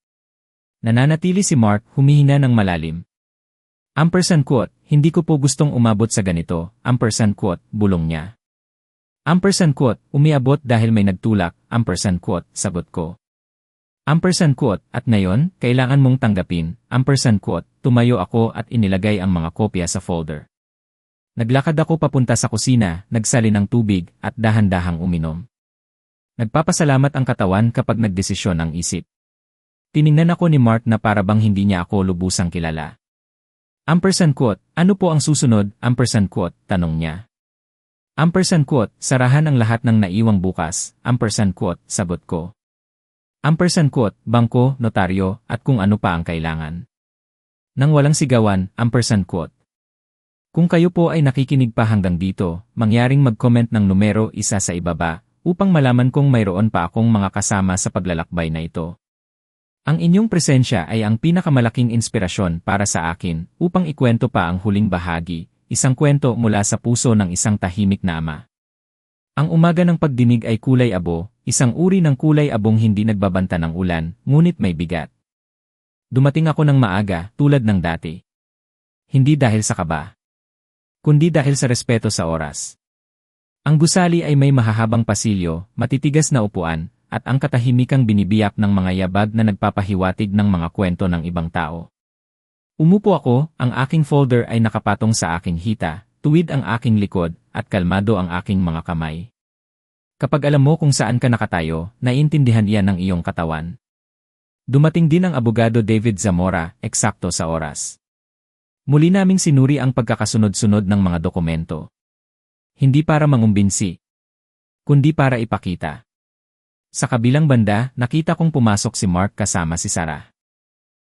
Nananatili si Mark, humihina ng malalim. Ampersand quote, hindi ko po gustong umabot sa ganito, ampersand quote, bulong niya. Ampersand quote, umiabot dahil may nagtulak, ampersand quote, sagot ko. Ampersand quote, at ngayon, kailangan mong tanggapin, ampersand quote, tumayo ako at inilagay ang mga kopya sa folder. Naglakad ako papunta sa kusina, nagsali ng tubig, at dahan-dahang uminom. Nagpapasalamat ang katawan kapag nagdesisyon ang isip. Tiningnan ako ni Mark na parabang hindi niya ako lubusang kilala. Ampersand quote, ano po ang susunod, ampersand quote, tanong niya. Ampersand quote, sarahan ang lahat ng naiwang bukas, ampersand quote, sagot ko. Ampersand quote, bangko, notaryo, at kung ano pa ang kailangan. Nang walang sigawan, ampersand quote. Kung kayo po ay nakikinig pa hanggang dito, mangyaring mag-comment ng numero 1 sa ibaba, upang malaman kung mayroon pa akong mga kasama sa paglalakbay na ito. Ang inyong presensya ay ang pinakamalaking inspirasyon para sa akin upang ikwento pa ang huling bahagi, isang kwento mula sa puso ng isang tahimik na ama. Ang umaga ng pagdinig ay kulay abo, isang uri ng kulay abong hindi nagbabanta ng ulan, ngunit may bigat. Dumating ako ng maaga, tulad ng dati. Hindi dahil sa kaba, kundi dahil sa respeto sa oras. Ang gusali ay may mahahabang pasilyo, matitigas na upuan, at ang katahimikang binibiyak ng mga yabag na nagpapahiwatig ng mga kwento ng ibang tao. Umupo ako, ang aking folder ay nakapatong sa aking hita, tuwid ang aking likod, at kalmado ang aking mga kamay. Kapag alam mo kung saan ka nakatayo, naiintindihan iyan ng iyong katawan. Dumating din ang abogado David Zamora, eksakto sa oras. Muli naming sinuri ang pagkakasunod-sunod ng mga dokumento. Hindi para mangumbinsi, kundi para ipakita. Sa kabilang banda, nakita kong pumasok si Mark kasama si Sarah.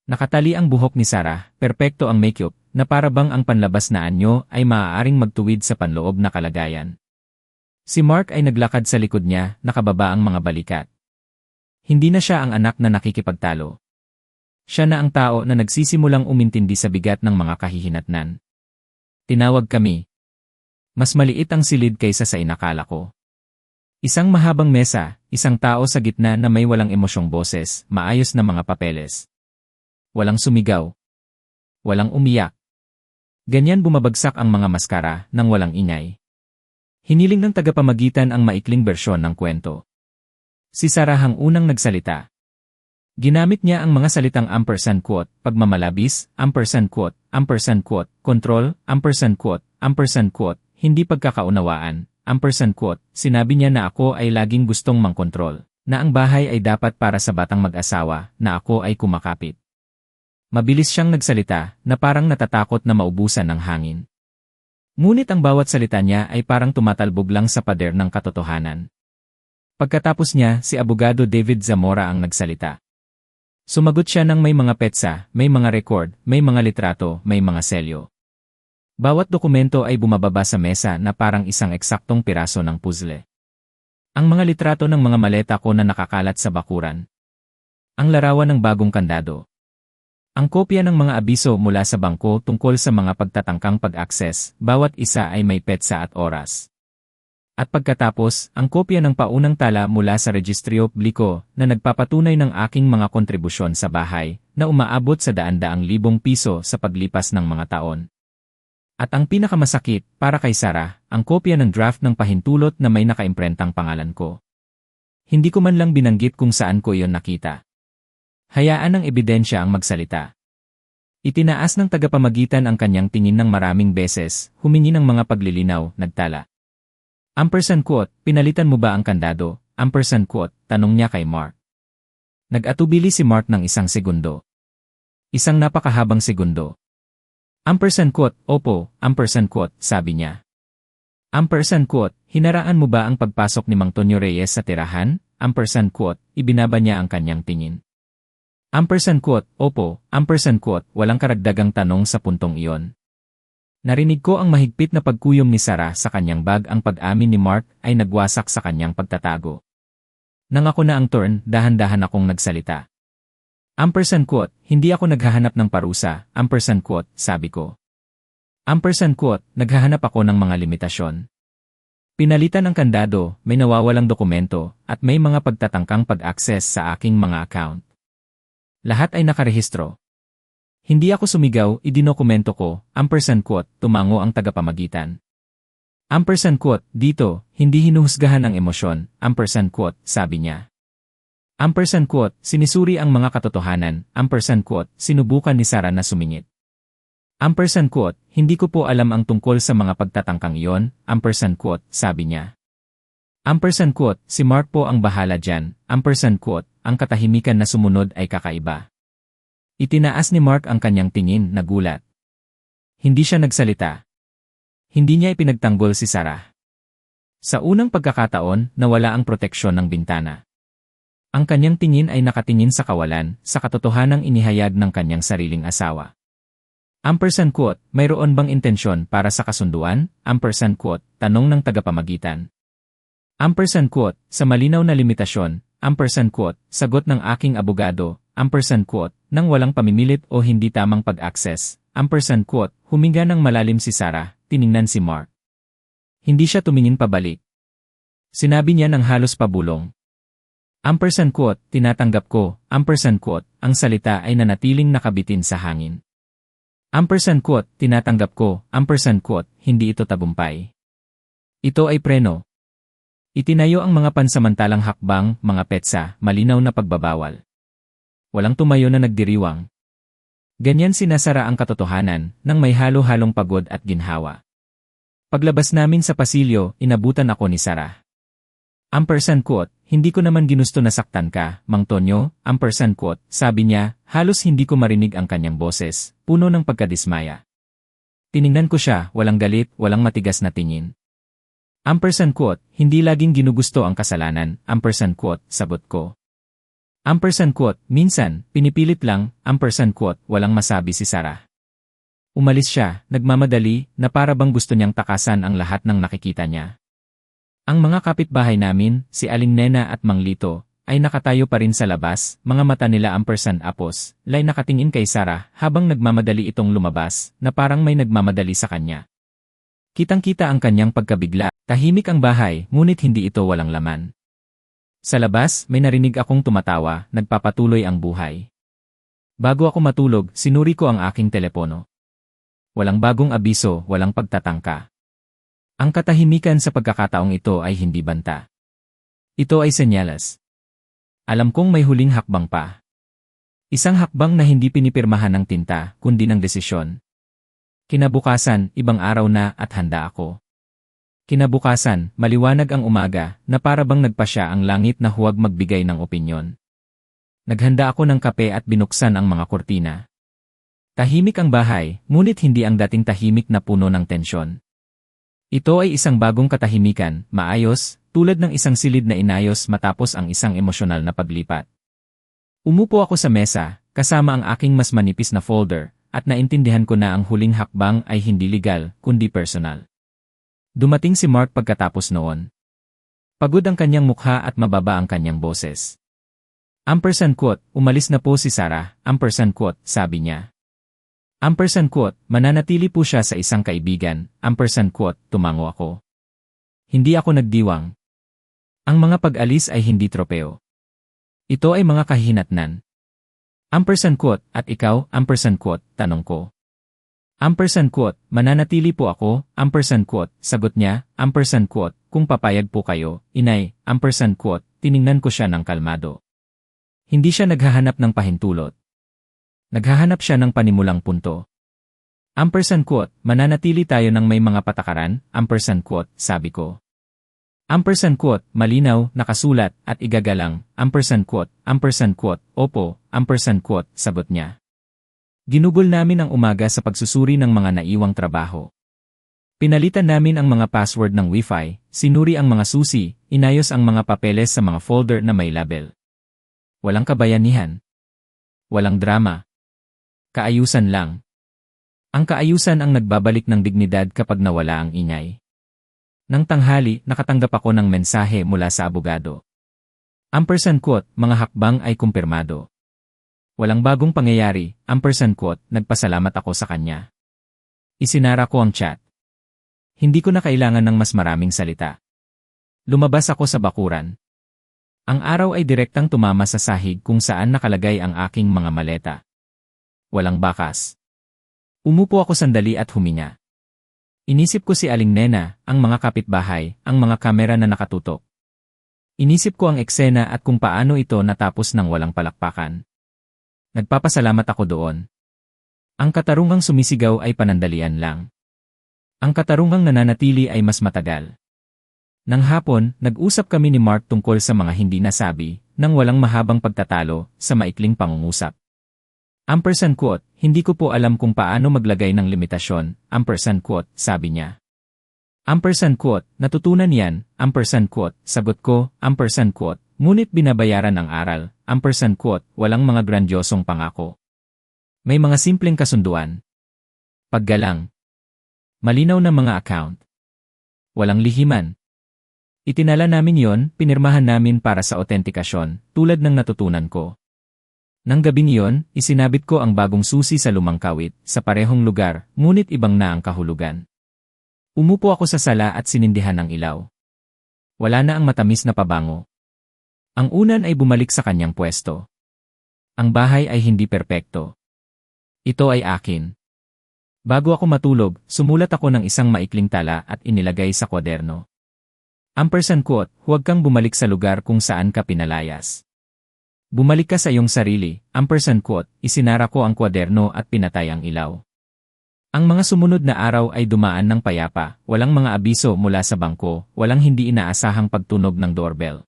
Nakatali ang buhok ni Sarah, perpekto ang makeup, na parabang ang panlabas na anyo ay maaaring magtuwid sa panloob na kalagayan. Si Mark ay naglakad sa likod niya, nakababa ang mga balikat. Hindi na siya ang anak na nakikipagtalo. Siya na ang tao na nagsisimulang umintindi sa bigat ng mga kahihinatnan. Tinawag kami. Mas maliit ang silid kaysa sa inakala ko. Isang mahabang mesa, isang tao sa gitna na may walang emosyong boses, maayos na mga papeles. Walang sumigaw. Walang umiyak. Ganyan bumabagsak ang mga maskara nang walang ingay. Hiniling ng tagapamagitan ang maikling bersyon ng kwento. Si Sarah ang unang nagsalita. Ginamit niya ang mga salitang ampersand quote, pagmamalabis, ampersand quote, control, ampersand quote, hindi pagkakaunawaan, ampersand quote, sinabi niya na ako ay laging gustong mangkontrol, na ang bahay ay dapat para sa batang mag-asawa, na ako ay kumakapit. Mabilis siyang nagsalita na parang natatakot na maubusan ng hangin. Ngunit ang bawat salita niya ay parang tumatalbog lang sa pader ng katotohanan. Pagkatapos niya, si Abogado David Zamora ang nagsalita. Sumagot siya ng may mga petsa, may mga record, may mga litrato, may mga selyo. Bawat dokumento ay bumababa sa mesa na parang isang eksaktong piraso ng puzzle. Ang mga litrato ng mga maleta ko na nakakalat sa bakuran. Ang larawan ng bagong kandado. Ang kopya ng mga abiso mula sa bangko tungkol sa mga pagtatangkang pag-access, bawat isa ay may petsa at oras. At pagkatapos, ang kopya ng paunang tala mula sa Registrio Publico na nagpapatunay ng aking mga kontribusyon sa bahay na umaabot sa daan-daang libong piso sa paglipas ng mga taon. At ang pinakamasakit, para kay Sarah, ang kopya ng draft ng pahintulot na may nakaimprentang pangalan ko. Hindi ko man lang binanggit kung saan ko iyon nakita. Hayaan ng ebidensya ang magsalita. Itinaas ng tagapamagitan ang kanyang tingin ng maraming beses, humingi ng mga paglilinaw, nagtala. Ampersand quote, pinalitan mo ba ang kandado? Ampersand quote, tanong niya kay Mark. Nag-atubili si Mark ng isang segundo. Isang napakahabang segundo. Ampersand quote, opo, ampersand quote, sabi niya. Ampersand quote, hinaraan mo ba ang pagpasok ni Mang Tonyo Reyes sa tirahan? Ampersand quote, ibinaba niya ang kanyang tingin. Ampersand quote, opo, ampersand quote, walang karagdagang tanong sa puntong iyon. Narinig ko ang mahigpit na pagkuyom ni Sarah sa kanyang bag, ang pag-amin ni Mark ay nagwasak sa kanyang pagtatago. Nang ako na ang turn, dahan-dahan akong nagsalita. Ampersand quote, hindi ako naghahanap ng parusa, ampersand quote, sabi ko. Ampersand quote, naghahanap ako ng mga limitasyon. Pinalitan ang kandado, may nawawalang dokumento, at may mga pagtatangkang pag-access sa aking mga account. Lahat ay nakarehistro. Hindi ako sumigaw, idinokumento ko, ampersand quote, tumango ang tagapamagitan. Ampersand quote, dito, hindi hinuhusgahan ang emosyon, ampersand quote, sabi niya. Ampersand quote, sinisuri ang mga katotohanan, ampersand quote, sinubukan ni Sarah na sumingit. Ampersand quote, hindi ko po alam ang tungkol sa mga pagtatangkang iyon, ampersand quote, sabi niya. Ampersand quote, si Mark po ang bahala dyan, ampersand quote, ang katahimikan na sumunod ay kakaiba. Itinaas ni Mark ang kanyang tingin, nagulat. Hindi siya nagsalita. Hindi niya ipinagtanggol si Sarah. Sa unang pagkakataon, nawala ang proteksyon ng bintana. Ang kanyang tingin ay nakatingin sa kawalan, sa katotohanang inihayag ng kanyang sariling asawa. Ampersand quote, mayroon bang intensyon para sa kasunduan? Ampersand quote, tanong ng tagapamagitan. Ampersand quote, sa malinaw na limitasyon, ampersand quote, sagot ng aking abogado, ampersand quote, nang walang pamimilit o hindi tamang pag-access, ampersand quote, huminga ng malalim si Sarah, tiningnan si Mark. Hindi siya tumingin pabalik. Sinabi niya ng halos pabulong. Ampersand quote, tinatanggap ko, ampersand quote, ang salita ay nanatiling nakabitin sa hangin. Ampersand quote, tinatanggap ko, ampersand quote, hindi ito tagumpay. Ito ay preno. Itinayo ang mga pansamantalang hakbang, mga petsa, malinaw na pagbabawal. Walang tumayo na nagdiriwang. Ganyan sinasara ang katotohanan, nang may halo-halong pagod at ginhawa. Paglabas namin sa pasilyo, inabutan ako ni Sarah. Ampersand quote, hindi ko naman ginusto na saktan ka, Mang Tonyo, ampersand quote, sabi niya, halos hindi ko marinig ang kanyang boses, puno ng pagkadismaya. Tiningnan ko siya, walang galit, walang matigas na tingin. Ampersand quote, hindi laging ginugusto ang kasalanan, ampersand quote, sagot ko. Ampersand quote, minsan, pinipilit lang, ampersand quote, walang masabi si Sarah. Umalis siya, nagmamadali, na para bang gusto niyang takasan ang lahat ng nakikita niya. Ang mga kapitbahay namin, si Aling Nena at Mang Lito, ay nakatayo pa rin sa labas, mga mata nila ampersand apos, lay nakatingin kay Sarah habang nagmamadali itong lumabas, na parang may nagmamadali sa kanya. Kitang-kita ang kanyang pagkabigla, tahimik ang bahay, ngunit hindi ito walang laman. Sa labas, may narinig akong tumatawa, nagpapatuloy ang buhay. Bago ako matulog, sinuri ko ang aking telepono. Walang bagong abiso, walang pagtatangka. Ang katahimikan sa pagkakataong ito ay hindi banta. Ito ay senyales. Alam kong may huling hakbang pa. Isang hakbang na hindi pinipirmahan ng tinta, kundi ng desisyon. Kinabukasan, ibang araw na at handa ako. Kinabukasan, maliwanag ang umaga, na para bang nagpasya ang langit na huwag magbigay ng opinyon. Naghanda ako ng kape at binuksan ang mga kurtina. Tahimik ang bahay, ngunit hindi ang dating tahimik na puno ng tensyon. Ito ay isang bagong katahimikan, maayos, tulad ng isang silid na inayos matapos ang isang emosyonal na paglipat. Umupo ako sa mesa, kasama ang aking mas manipis na folder, at naintindihan ko na ang huling hakbang ay hindi legal, kundi personal. Dumating si Mark pagkatapos noon. Pagod ang kanyang mukha at mababa ang kanyang boses. Ampersand quote, umalis na po si Sarah, ampersand quote, sabi niya. Ampersand quote, mananatili po siya sa isang kaibigan, ampersand quote, tumango ako. Hindi ako nagdiwang. Ang mga pag-alis ay hindi tropeo. Ito ay mga kahihinatnan. Ampersand quote, at ikaw, ampersand quote, tanong ko. Ampersand quote, mananatili po ako, ampersand quote, sagot niya, ampersand quote, kung papayag po kayo, inay, ampersand quote, tiningnan ko siya ng kalmado. Hindi siya naghahanap ng pahintulot. Naghahanap siya ng panimulang punto. Ampersand quote, mananatili tayo ng may mga patakaran, ampersand quote, sabi ko. Ampersand quote, malinaw, nakasulat, at igagalang, ampersand quote, opo, ampersand quote, sagot niya. Ginugol namin ang umaga sa pagsusuri ng mga naiwang trabaho. Pinalitan namin ang mga password ng Wi-Fi, sinuri ang mga susi, inayos ang mga papeles sa mga folder na may label. Walang kabayanihan. Walang drama. Kaayusan lang. Ang kaayusan ang nagbabalik ng dignidad kapag nawala ang ingay. Nang tanghali, nakatanggap ako ng mensahe mula sa abogado. Ampersand quote, mga hakbang ay kumpirmado. Walang bagong pangyayari, ampersand quote, nagpasalamat ako sa kanya. Isinara ko ang chat. Hindi ko na kailangan ng mas maraming salita. Lumabas ako sa bakuran. Ang araw ay direktang tumama sa sahig kung saan nakalagay ang aking mga maleta. Walang bakas. Umupo ako sandali at huminga. Inisip ko si Aling Nena, ang mga kapitbahay, ang mga kamera na nakatutok. Inisip ko ang eksena at kung paano ito natapos ng walang palakpakan. Nagpapasalamat ako doon. Ang katarungang sumisigaw ay panandalian lang. Ang katarungang nananatili ay mas matagal. Nang hapon, nag-usap kami ni Mark tungkol sa mga hindi nasabi, nang walang mahabang pagtatalo, sa maikling pangungusap. Ampersand quote, hindi ko po alam kung paano maglagay ng limitasyon, ampersand quote, sabi niya. Ampersand quote, natutunan yan, ampersand quote, sagot ko, ampersand quote, ngunit binabayaran ang aral, ampersand quote, walang mga grandiosong pangako. May mga simpleng kasunduan. Paggalang. Malinaw na mga account. Walang lihiman. Itinala namin yon, pinirmahan namin para sa autentikasyon, tulad ng natutunan ko. Nang gabing iyon, isinabit ko ang bagong susi sa lumang kawit, sa parehong lugar, ngunit ibang na ang kahulugan. Umupo ako sa sala at sinindihan ang ilaw. Wala na ang matamis na pabango. Ang unan ay bumalik sa kanyang pwesto. Ang bahay ay hindi perpekto. Ito ay akin. Bago ako matulog, sumulat ako ng isang maikling tala at inilagay sa kwaderno. Ampersand quote, huwag kang bumalik sa lugar kung saan ka pinalayas. Bumalik ka sa iyong sarili, ampersand quote, isinara ko ang kwaderno at pinatay ang ilaw. Ang mga sumunod na araw ay dumaan ng payapa, walang mga abiso mula sa bangko, walang hindi inaasahang pagtunog ng doorbell.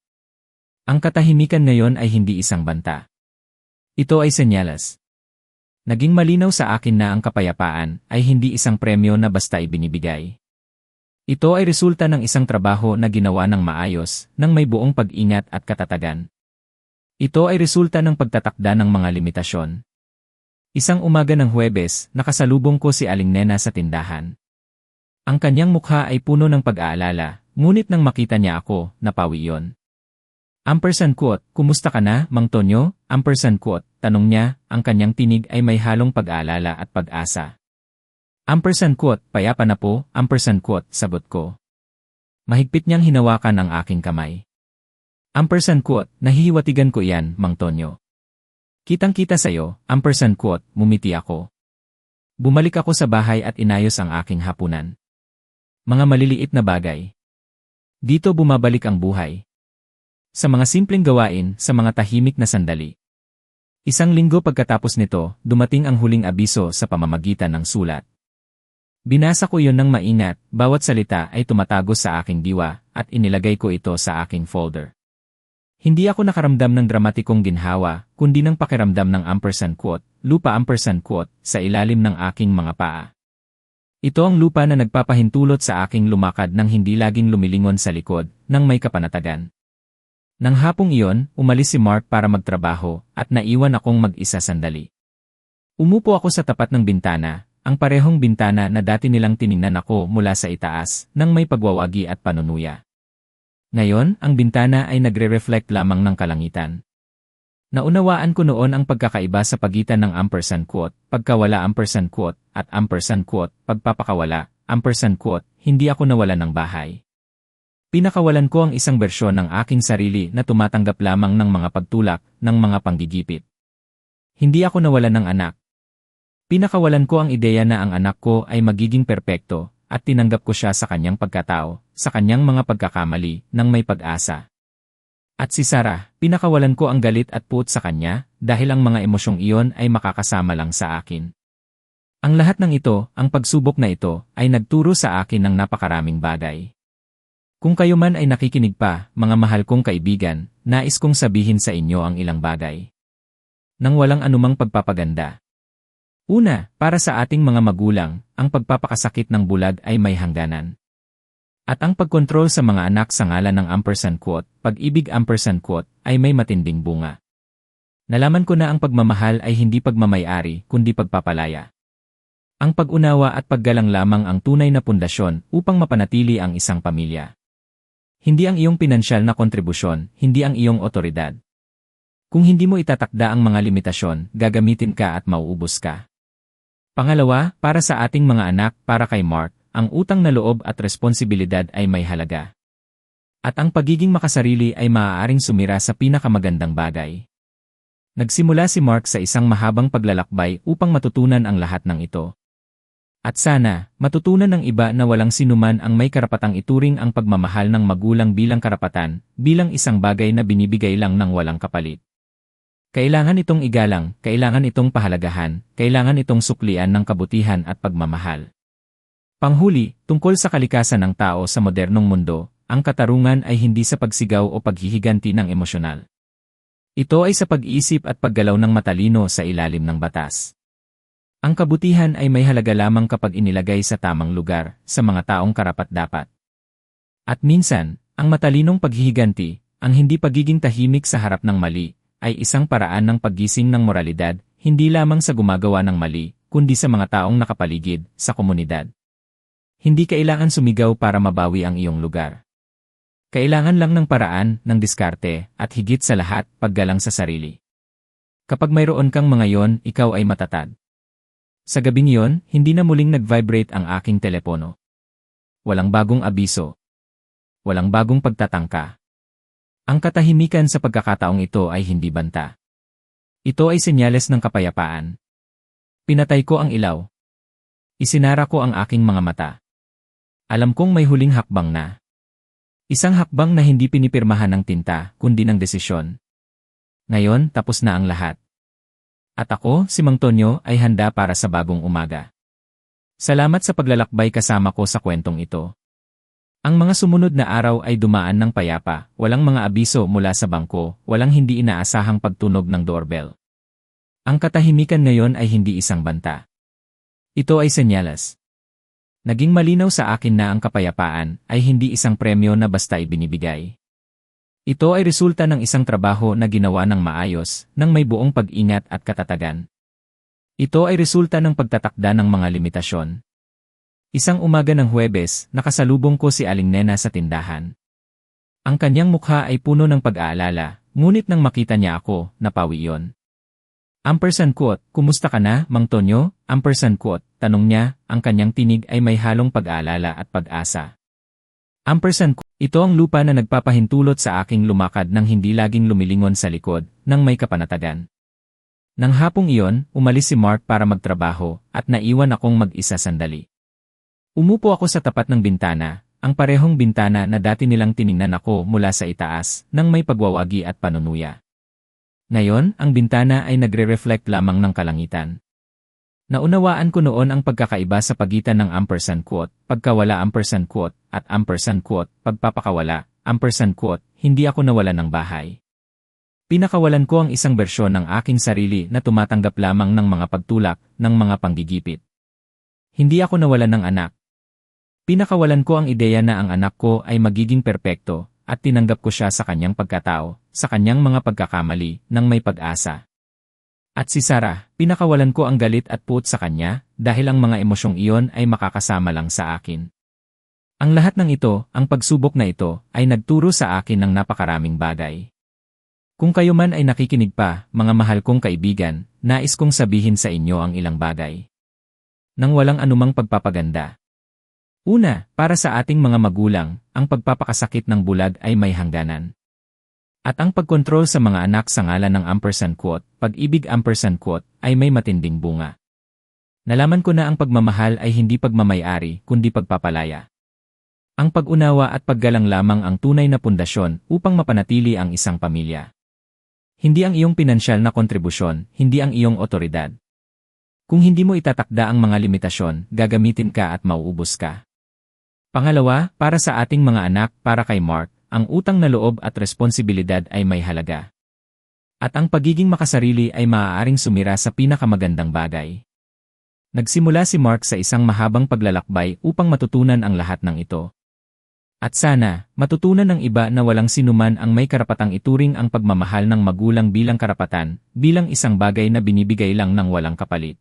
Ang katahimikan ngayon ay hindi isang banta. Ito ay senyales. Naging malinaw sa akin na ang kapayapaan ay hindi isang premyo na basta ibinibigay. Ito ay resulta ng isang trabaho na ginawa ng maayos, ng may buong pag-ingat at katatagan. Ito ay resulta ng pagtatakda ng mga limitasyon. Isang umaga ng Huwebes, nakasalubong ko si Aling Nena sa tindahan. Ang kanyang mukha ay puno ng pag-aalala, ngunit nang makita niya ako, napawi iyon. Ampersand quote, kumusta ka na, Mang Tonyo? Ampersand quote, tanong niya, ang kanyang tinig ay may halong pag-aalala at pag-asa. Ampersand quote, payapa na po, ampersand quote, sagot ko. Mahigpit niyang hinawakan ang aking kamay. Ampersand quote, nahihiwatigan ko iyan, Mang Tonyo. Kitang-kita sa'yo, ampersand quote, mumiti ako. Bumalik ako sa bahay at inayos ang aking hapunan. Mga maliliit na bagay. Dito bumabalik ang buhay. Sa mga simpleng gawain, sa mga tahimik na sandali. Isang linggo pagkatapos nito, dumating ang huling abiso sa pamamagitan ng sulat. Binasa ko yon ng maingat, bawat salita ay tumatagos sa aking diwa, at inilagay ko ito sa aking folder. Hindi ako nakaramdam ng dramatikong ginhawa, kundi ng pakiramdam ng ampersand quote, lupa ampersand quote, sa ilalim ng aking mga paa. Ito ang lupa na nagpapahintulot sa aking lumakad nang hindi laging lumilingon sa likod, nang may kapanatagan. Nang hapong iyon, umalis si Mark para magtrabaho, at naiwan akong mag-isa sandali. Umupo ako sa tapat ng bintana, ang parehong bintana na dati nilang tiningnan ako mula sa itaas, nang may pagwawagi at panunuya. Ngayon, ang bintana ay nagre-reflect lamang ng kalangitan. Naunawaan ko noon ang pagkakaiba sa pagitan ng ampersand quote, pagkawala ampersand quote, at ampersand quote, pagpapakawala, ampersand quote, hindi ako nawalan ng bahay. Pinakawalan ko ang isang bersyon ng aking sarili na tumatanggap lamang ng mga pagtulak, ng mga panggigipit. Hindi ako nawalan ng anak. Pinakawalan ko ang ideya na ang anak ko ay magiging perpekto, at tinanggap ko siya sa kanyang pagkatao, sa kanyang mga pagkakamali, nang may pag-asa. At si Sarah, pinakawalan ko ang galit at puot sa kanya, dahil ang mga emosyong iyon ay makakasama lang sa akin. Ang lahat ng ito, ang pagsubok na ito, ay nagturo sa akin ng napakaraming bagay. Kung kayo man ay nakikinig pa, mga mahal kong kaibigan, nais kong sabihin sa inyo ang ilang bagay. Nang walang anumang pagpapaganda. Una, para sa ating mga magulang, ang pagpapakasakit ng bulag ay may hangganan. At ang pagkontrol sa mga anak sa ngalan ng ampersand quote, pag-ibig ampersand quote, ay may matinding bunga. Nalaman ko na ang pagmamahal ay hindi pagmamayari, kundi pagpapalaya. Ang pag-unawa at paggalang lamang ang tunay na pundasyon upang mapanatili ang isang pamilya. Hindi ang iyong pinansyal na kontribusyon, hindi ang iyong otoridad. Kung hindi mo itatakda ang mga limitasyon, gagamitin ka at mauubos ka. Pangalawa, para sa ating mga anak, para kay Mark, ang utang na loob at responsibilidad ay may halaga. At ang pagiging makasarili ay maaaring sumira sa pinakamagandang bagay. Nagsimula si Mark sa isang mahabang paglalakbay upang matutunan ang lahat ng ito. At sana, matutunan ng iba na walang sinuman ang may karapatang ituring ang pagmamahal ng magulang bilang karapatan, bilang isang bagay na binibigay lang ng walang kapalit. Kailangan itong igalang, kailangan itong pahalagahan, kailangan itong suklian ng kabutihan at pagmamahal. Panghuli, tungkol sa kalikasan ng tao sa modernong mundo, ang katarungan ay hindi sa pagsigaw o paghihiganti ng emosyonal. Ito ay sa pag-iisip at paggalaw ng matalino sa ilalim ng batas. Ang kabutihan ay may halaga lamang kapag inilagay sa tamang lugar, sa mga taong karapat-dapat. At minsan, ang matalinong paghihiganti, ang hindi pagiging tahimik sa harap ng mali, ay isang paraan ng paggising ng moralidad, hindi lamang sa gumagawa ng mali, kundi sa mga taong nakapaligid, sa komunidad. Hindi kailangan sumigaw para mabawi ang iyong lugar. Kailangan lang ng paraan, ng diskarte, at higit sa lahat, paggalang sa sarili. Kapag mayroon kang mga yon, ikaw ay matatag. Sa gabing yon, hindi na muling nag-vibrate ang aking telepono. Walang bagong abiso. Walang bagong pagtatangka. Ang katahimikan sa pagkakataong ito ay hindi banta. Ito ay senyales ng kapayapaan. Pinatay ko ang ilaw. Isinara ko ang aking mga mata. Alam kong may huling hakbang na. Isang hakbang na hindi pinipirmahan ng tinta, kundi ng desisyon. Ngayon, tapos na ang lahat. At ako, si Mang Tonyo, ay handa para sa bagong umaga. Salamat sa paglalakbay kasama ko sa kwentong ito. Ang mga sumunod na araw ay dumaan ng payapa, walang mga abiso mula sa bangko, walang hindi inaasahang pagtunog ng doorbell. Ang katahimikan ngayon ay hindi isang banta. Ito ay senyales. Naging malinaw sa akin na ang kapayapaan ay hindi isang premyo na basta ibinibigay. Ito ay resulta ng isang trabaho na ginawa ng maayos, ng may buong pag-ingat at katatagan. Ito ay resulta ng pagtatakda ng mga limitasyon. Isang umaga ng Huwebes, nakasalubong ko si Aling Nena sa tindahan. Ang kanyang mukha ay puno ng pag-aalala, ngunit nang makita niya ako, napawi iyon. Kumusta ka na, Mang Tonyo? Tanong niya, ang kanyang tinig ay may halong pag-aalala at pag-asa. Ito ang lupa na nagpapahintulot sa aking lumakad nang hindi laging lumilingon sa likod, nang may kapanatagan. Nang hapong iyon, umalis si Mark para magtrabaho, at naiwan akong mag-isa sandali. Umupo ako sa tapat ng bintana, ang parehong bintana na dati nilang tiningnan ako mula sa itaas, nang may pagwawagi at panunuya. Ngayon, ang bintana ay nagre-reflect lamang ng kalangitan. Naunawaan ko noon ang pagkakaiba sa pagitan ng pagkawala at pagpapakawala, hindi ako nawalan ng bahay. Pinakawalan ko ang isang bersyon ng aking sarili na tumatanggap lamang ng mga pagtulak, ng mga panggigipit. Hindi ako nawalan ng anak. Pinakawalan ko ang ideya na ang anak ko ay magiging perpekto, at tinanggap ko siya sa kanyang pagkatao, sa kanyang mga pagkakamali, nang may pag-asa. At si Sarah, pinakawalan ko ang galit at puot sa kanya, dahil ang mga emosyong iyon ay makakasama lang sa akin. Ang lahat ng ito, ang pagsubok na ito, ay nagturo sa akin ng napakaraming bagay. Kung kayo man ay nakikinig pa, mga mahal kong kaibigan, nais kong sabihin sa inyo ang ilang bagay. Nang walang anumang pagpapaganda. Una, para sa ating mga magulang, ang pagpapakasakit ng bulag ay may hangganan. At ang pagkontrol sa mga anak sa ngalan ng pag-ibig ay may matinding bunga. Nalaman ko na ang pagmamahal ay hindi pagmamayari kundi pagpapalaya. Ang pag-unawa at paggalang lamang ang tunay na pundasyon upang mapanatili ang isang pamilya. Hindi ang iyong pinansyal na kontribusyon, hindi ang iyong otoridad. Kung hindi mo itatakda ang mga limitasyon, gagamitin ka at mauubos ka. Pangalawa, para sa ating mga anak, para kay Mark, ang utang na loob at responsibilidad ay may halaga. At ang pagiging makasarili ay maaaring sumira sa pinakamagandang bagay. Nagsimula si Mark sa isang mahabang paglalakbay upang matutunan ang lahat ng ito. At sana, matutunan ng iba na walang sinuman ang may karapatang ituring ang pagmamahal ng magulang bilang karapatan, bilang isang bagay na binibigay lang ng walang kapalit.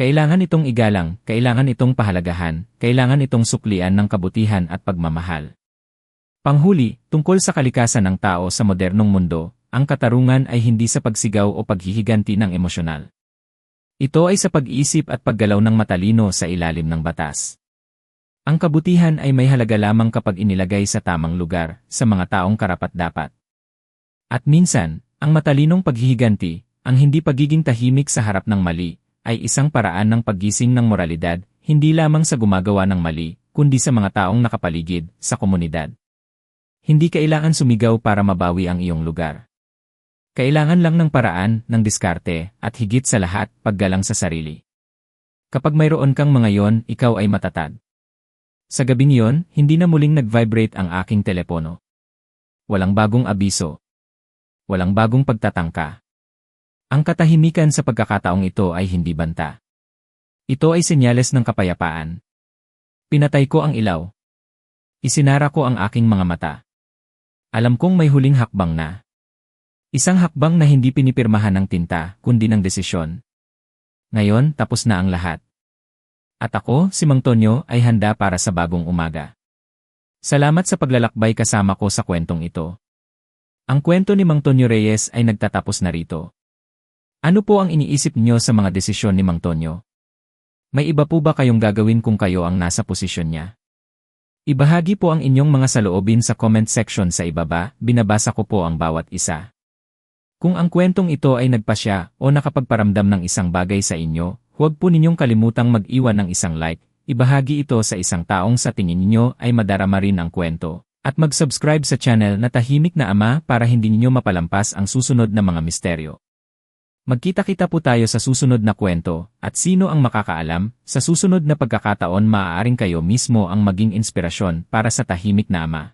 Kailangan itong igalang, kailangan itong pahalagahan, kailangan itong suklian ng kabutihan at pagmamahal. Panghuli, tungkol sa kalikasan ng tao sa modernong mundo, ang katarungan ay hindi sa pagsigaw o paghihiganti ng emosyonal. Ito ay sa pag-iisip at paggalaw ng matalino sa ilalim ng batas. Ang kabutihan ay may halaga lamang kapag inilagay sa tamang lugar, sa mga taong karapat-dapat. At minsan, ang matalinong paghihiganti, ang hindi pagiging tahimik sa harap ng mali, ay isang paraan ng paggising ng moralidad, hindi lamang sa gumagawa ng mali, kundi sa mga taong nakapaligid, sa komunidad. Hindi kailangan sumigaw para mabawi ang iyong lugar. Kailangan lang ng paraan, ng diskarte, at higit sa lahat, paggalang sa sarili. Kapag mayroon kang mga yon, ikaw ay matatag. Sa gabing yon, hindi na muling nag-vibrate ang aking telepono. Walang bagong abiso. Walang bagong pagtatangka. Ang katahimikan sa pagkakataong ito ay hindi banta. Ito ay senyales ng kapayapaan. Pinatay ko ang ilaw. Isinara ko ang aking mga mata. Alam kong may huling hakbang na. Isang hakbang na hindi pinipirmahan ng tinta, kundi ng desisyon. Ngayon, tapos na ang lahat. At ako, si Mang Tonyo, ay handa para sa bagong umaga. Salamat sa paglalakbay kasama ko sa kwentong ito. Ang kwento ni Mang Tonyo Reyes ay nagtatapos na rito. Ano po ang iniisip niyo sa mga desisyon ni Mang Tonyo? May iba po ba kayong gagawin kung kayo ang nasa posisyon niya? Ibahagi po ang inyong mga saloobin sa comment section sa ibaba, binabasa ko po ang bawat isa. Kung ang kwentong ito ay nagpasya o nakapagparamdam ng isang bagay sa inyo, huwag po ninyong kalimutang mag-iwan ng isang like, ibahagi ito sa isang taong sa tingin ninyo ay madarama rin ang kwento, at mag-subscribe sa channel na Tahimik na Ama para hindi ninyo mapalampas ang susunod na mga misteryo. Magkita-kita po tayo sa susunod na kwento, at sino ang makakaalam, sa susunod na pagkakataon maaaring kayo mismo ang maging inspirasyon para sa Tahimik na Ama.